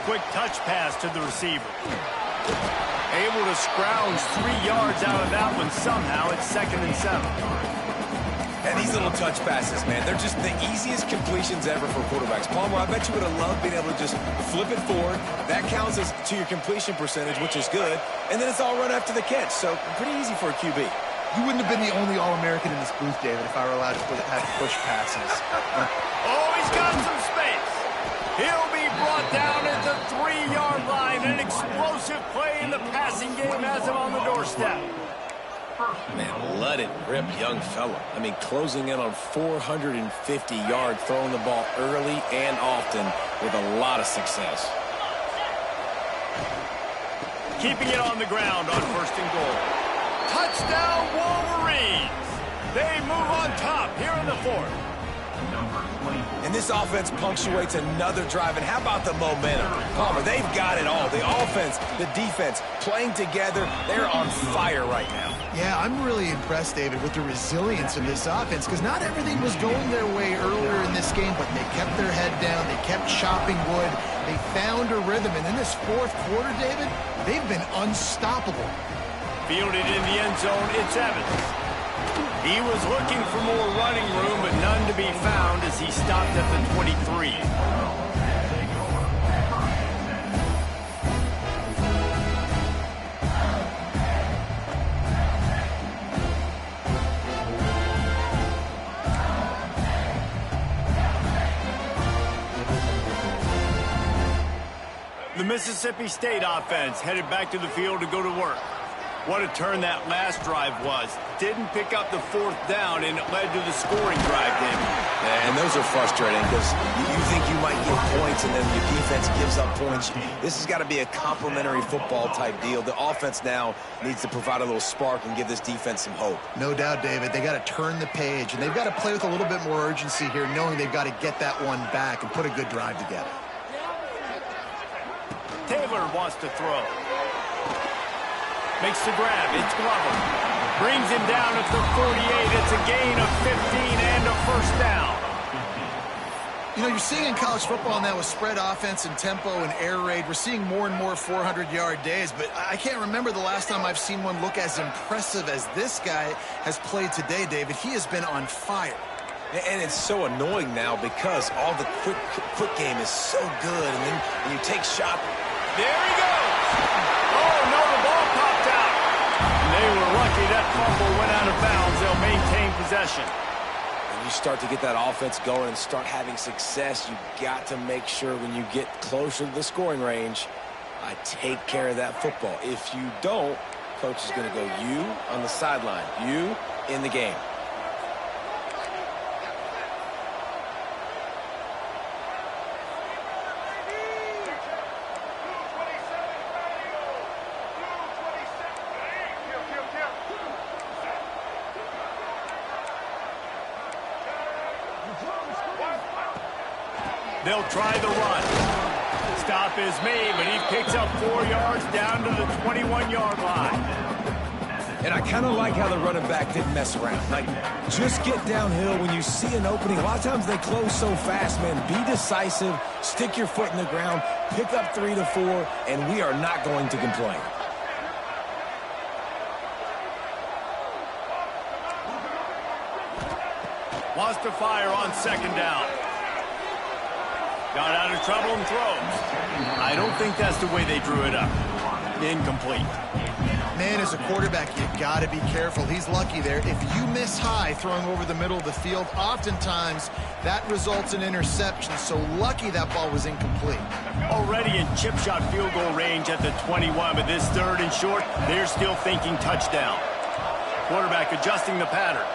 Quick touch pass to the receiver. Able to scrounge 3 yards out of that one somehow. It's 2nd and 7. And these little touch passes, man, they're just the easiest completions ever for quarterbacks. Palmer, I bet you would have loved being able to just flip it forward. That counts as to your completion percentage, which is good. And then it's all run after the catch. So pretty easy for a QB. You wouldn't have been the only All-American in this booth, David, if I were allowed to have push passes. Oh, he's got some space. He'll be brought down at the 3-yard line. An explosive play in the passing game has him on the doorstep. Man, let it rip, young fella. I mean, closing in on 450 yards, throwing the ball early and often with a lot of success. Keeping it on the ground on 1st and goal. Touchdown, Wolverines! They move on top here in the 4th. And this offense punctuates another drive. And how about the momentum? Palmer, they've got it all. The offense, the defense, playing together. They're on fire right now. Yeah, I'm really impressed, David, with the resilience of this offense, because not everything was going their way earlier in this game, but they kept their head down. They kept chopping wood. They found a rhythm. And in this 4th quarter, David, they've been unstoppable. Fielded in the end zone, it's Evans. He was looking for more running room, but none to be found as he stopped at the 23. The Mississippi State offense headed back to the field to go to work. What a turn that last drive was. Didn't pick up the 4th down, and it led to the scoring drive, David. And those are frustrating because you think you might get points and then your defense gives up points. This has got to be a complementary football type deal. The offense now needs to provide a little spark and give this defense some hope. No doubt, David. They got to turn the page, and they've got to play with a little bit more urgency here, knowing they've got to get that one back and put a good drive together. Taylor wants to throw. Makes the grab. It's Glover. Brings him down at the 48. It's a gain of 15 and a 1st down. You're seeing in college football now with spread offense and tempo and air raid, we're seeing more and more 400-yard days, but I can't remember the last time I've seen one look as impressive as this guy has played today, David. He has been on fire. And it's so annoying now because all the quick game is so good. And then when you take shot. There he goes. Oh, no, the ball popped out. They were lucky that fumble went out of bounds. They'll maintain possession. When you start to get that offense going and start having success, you got to make sure when you get closer to the scoring range, I take care of that football. If you don't, coach is going to go you on the sideline, you in the game. They'll try the run. Stop is made, but he picks up 4 yards down to the 21-yard line. And I kind of like how the running back didn't mess around. Like, just get downhill when you see an opening. A lot of times they close so fast, man. Be decisive, stick your foot in the ground, pick up 3 to 4, and we are not going to complain. Wants to fire on second down. Got out of trouble and throws. I don't think that's the way they drew it up. Incomplete. Man, as a quarterback, you got to be careful. He's lucky there. If you miss high throwing over the middle of the field, oftentimes that results in interception. So lucky that ball was incomplete. Already in chip shot field goal range at the 21, but this 3rd and short, they're still thinking touchdown. Quarterback adjusting the pattern.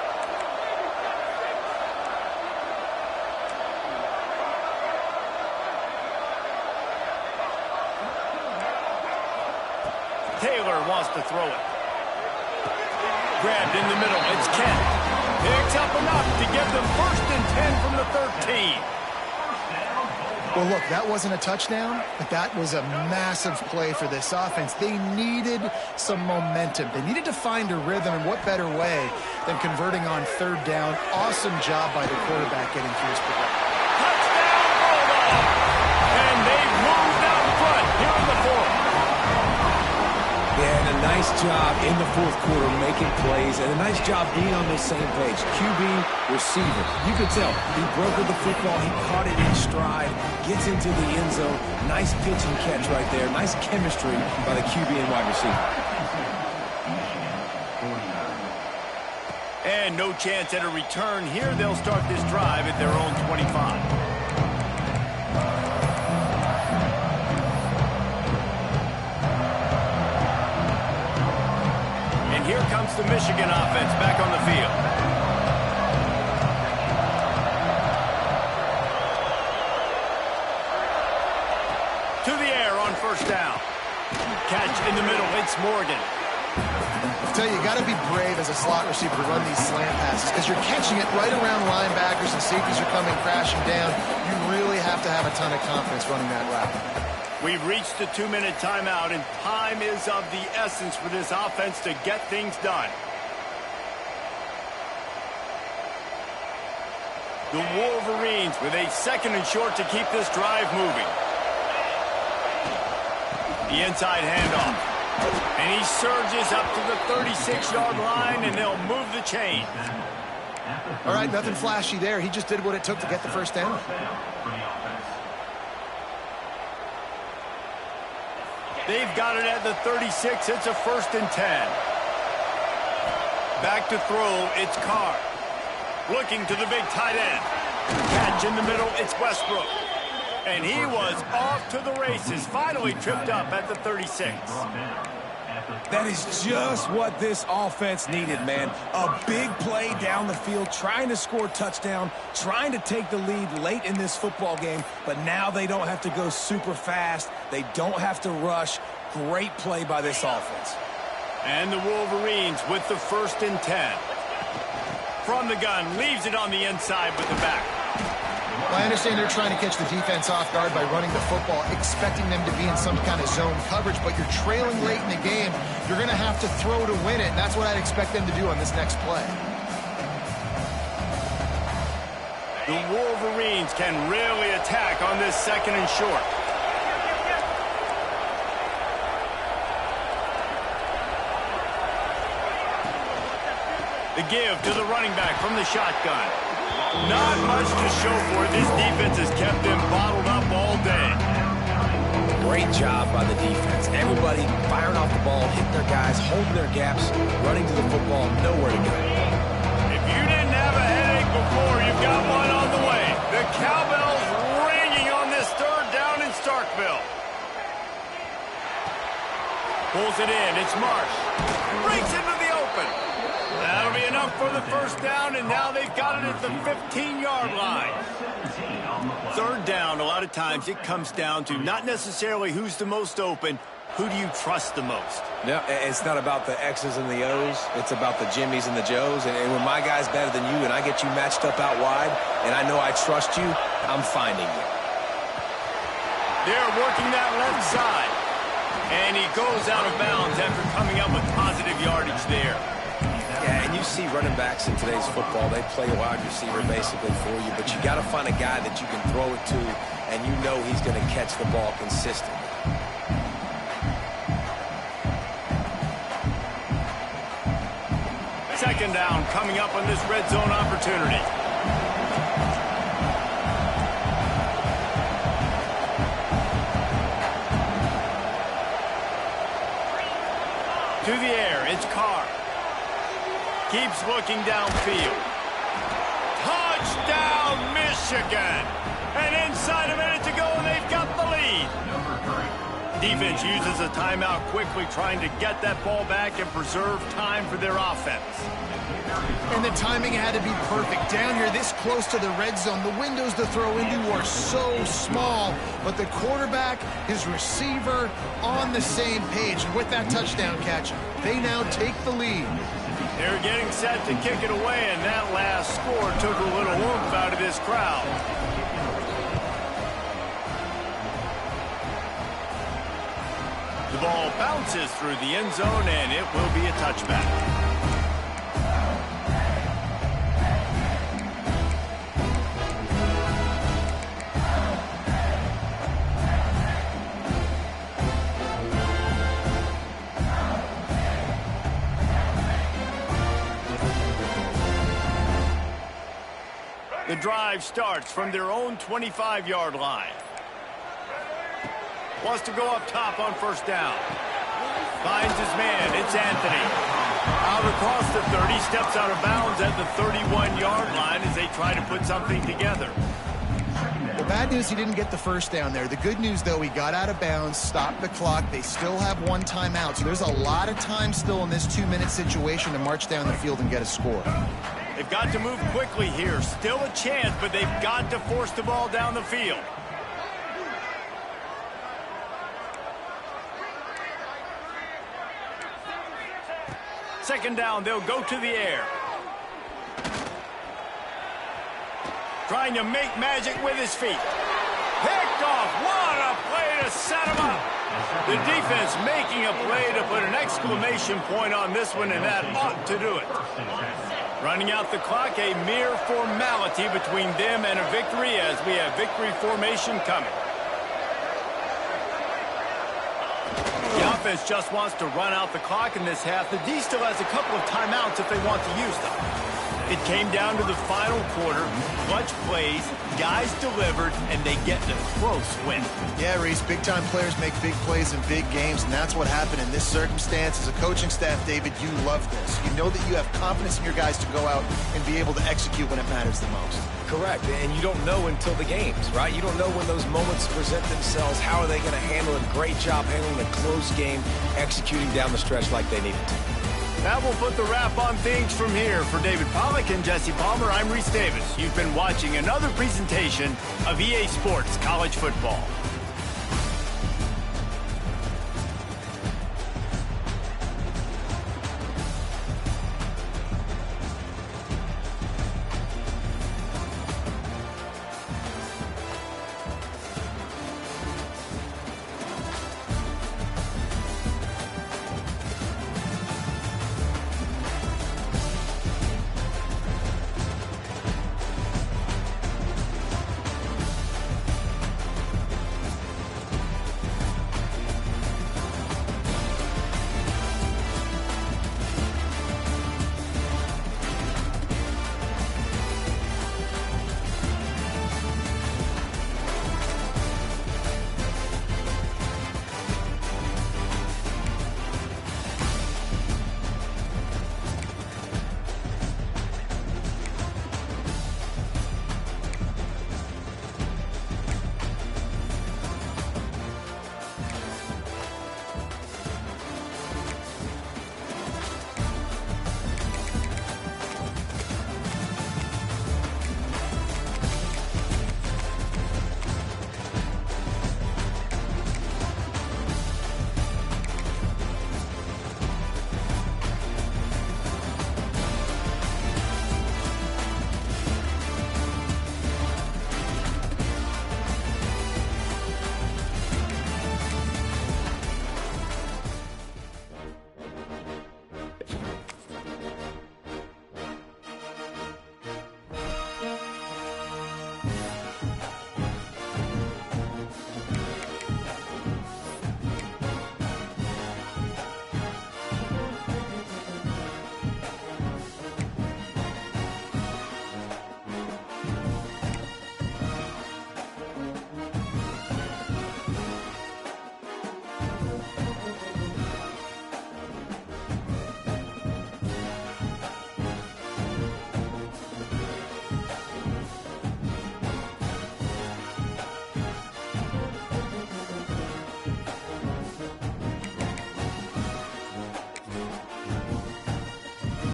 Taylor wants to throw it. Grabbed in the middle. It's Kent. Picks up enough to get them 1st and 10 from the 13. Well, look, that wasn't a touchdown, but that was a massive play for this offense. They needed some momentum. They needed to find a rhythm, and what better way than converting on 3rd down. Awesome job by the quarterback getting through his progression. Touchdown, Bulldog! And they've moved out front here in the 4th. And a nice job in the 4th quarter making plays, and a nice job being on the same page. QB, receiver. You could tell he brokered the football, he caught it in stride, gets into the end zone. Nice pitch and catch right there. Nice chemistry by the QB and wide receiver. And no chance at a return here. They'll start this drive at their own 25. Here comes the Michigan offense back on the field. To the air on 1st down. Catch in the middle. It's Morgan. I tell you, you got to be brave as a slot receiver to run these slant passes because you're catching it right around linebackers and safeties are coming crashing down. You really have to have a ton of confidence running that route. We've reached the 2-minute timeout, and time is of the essence for this offense to get things done. The Wolverines with a 2nd and short to keep this drive moving. The inside handoff. And he surges up to the 36-yard line, and they'll move the chain. All right, nothing flashy there. He just did what it took to get the 1st down. They've got it at the 36. It's a 1st and 10. Back to throw. It's Carr. Looking to the big tight end. Catch in the middle. It's Westbrook. And he was off to the races. Finally tripped up at the 36. That is just what this offense needed, man. A big play down the field, trying to score a touchdown, trying to take the lead late in this football game, but now they don't have to go super fast. They don't have to rush. Great play by this offense. And the Wolverines with the 1st and 10. From the gun, leaves it on the inside with the back. Well, I understand they're trying to catch the defense off guard by running the football, expecting them to be in some kind of zone coverage, but you're trailing late in the game. You're going to have to throw to win it, and that's what I'd expect them to do on this next play. The Wolverines can really attack on this 2nd and short. The give to the running back from the shotgun. Not much to show for it. This defense has kept them bottled up all day. Great job by the defense. Everybody firing off the ball, hitting their guys, holding their gaps, running to the football, nowhere to go. If you didn't have a headache before, you've got one on the way. The cowbell's ringing on this third down in Starkville. Pulls it in. It's Marsh. Breaks into the open. That'll be enough for the first down, and now they've got it at the 15-yard line. Third down, a lot of times it comes down to not necessarily who's the most open, who do you trust the most? No, it's not about the X's and the O's. It's about the Jimmies and the Joes. And when my guy's better than you and I get you matched up out wide and I know I trust you, I'm finding you. They're working that left side. And he goes out of bounds after coming up with positive yardage there. Yeah, and you see running backs in today's football, they play a wide receiver basically for you, but you got to find a guy that you can throw it to and you know he's going to catch the ball consistently. Second down coming up on this red zone opportunity. To the air, it's Carr. Keeps looking downfield. Touchdown, Michigan! And inside a minute to go, and they've got the lead. Defense uses a timeout quickly, trying to get that ball back and preserve time for their offense. And the timing had to be perfect. Down here, this close to the red zone, the windows to throw into are so small. But the quarterback, his receiver, on the same page. And with that touchdown catch, they now take the lead. They're getting set to kick it away, and that last score took a little oomph out of this crowd. The ball bounces through the end zone, and it will be a touchback. The drive starts from their own 25-yard line. Wants to go up top on first down. Finds his man. It's Anthony. Out across the 30, steps out of bounds at the 31-yard line as they try to put something together. The bad news, he didn't get the first down there. The good news, though, he got out of bounds, stopped the clock. They still have one timeout, so there's a lot of time still in this 2-minute situation to march down the field and get a score. They've got to move quickly here. Still a chance, but they've got to force the ball down the field. Second down, they'll go to the air. Trying to make magic with his feet. Picked off. What a play to set him up. The defense making a play to put an exclamation point on this one, and that ought to do it. Running out the clock, a mere formality between them and a victory as we have victory formation coming. The offense just wants to run out the clock in this half. The D still has a couple of timeouts if they want to use them. It came down to the final quarter. Clutch plays, guys delivered, and they get the close win. Yeah, Reese, big-time players make big plays in big games, and that's what happened in this circumstance. As a coaching staff, David, you love this. You know that you have confidence in your guys to go out and be able to execute when it matters the most. Correct, and you don't know until the games, right? You don't know when those moments present themselves. How are they going to handle it? Great job handling a close game, executing down the stretch like they needed to. That will put the wrap on things from here. For David Pollack and Jesse Palmer, I'm Reese Davis. You've been watching another presentation of EA Sports College Football.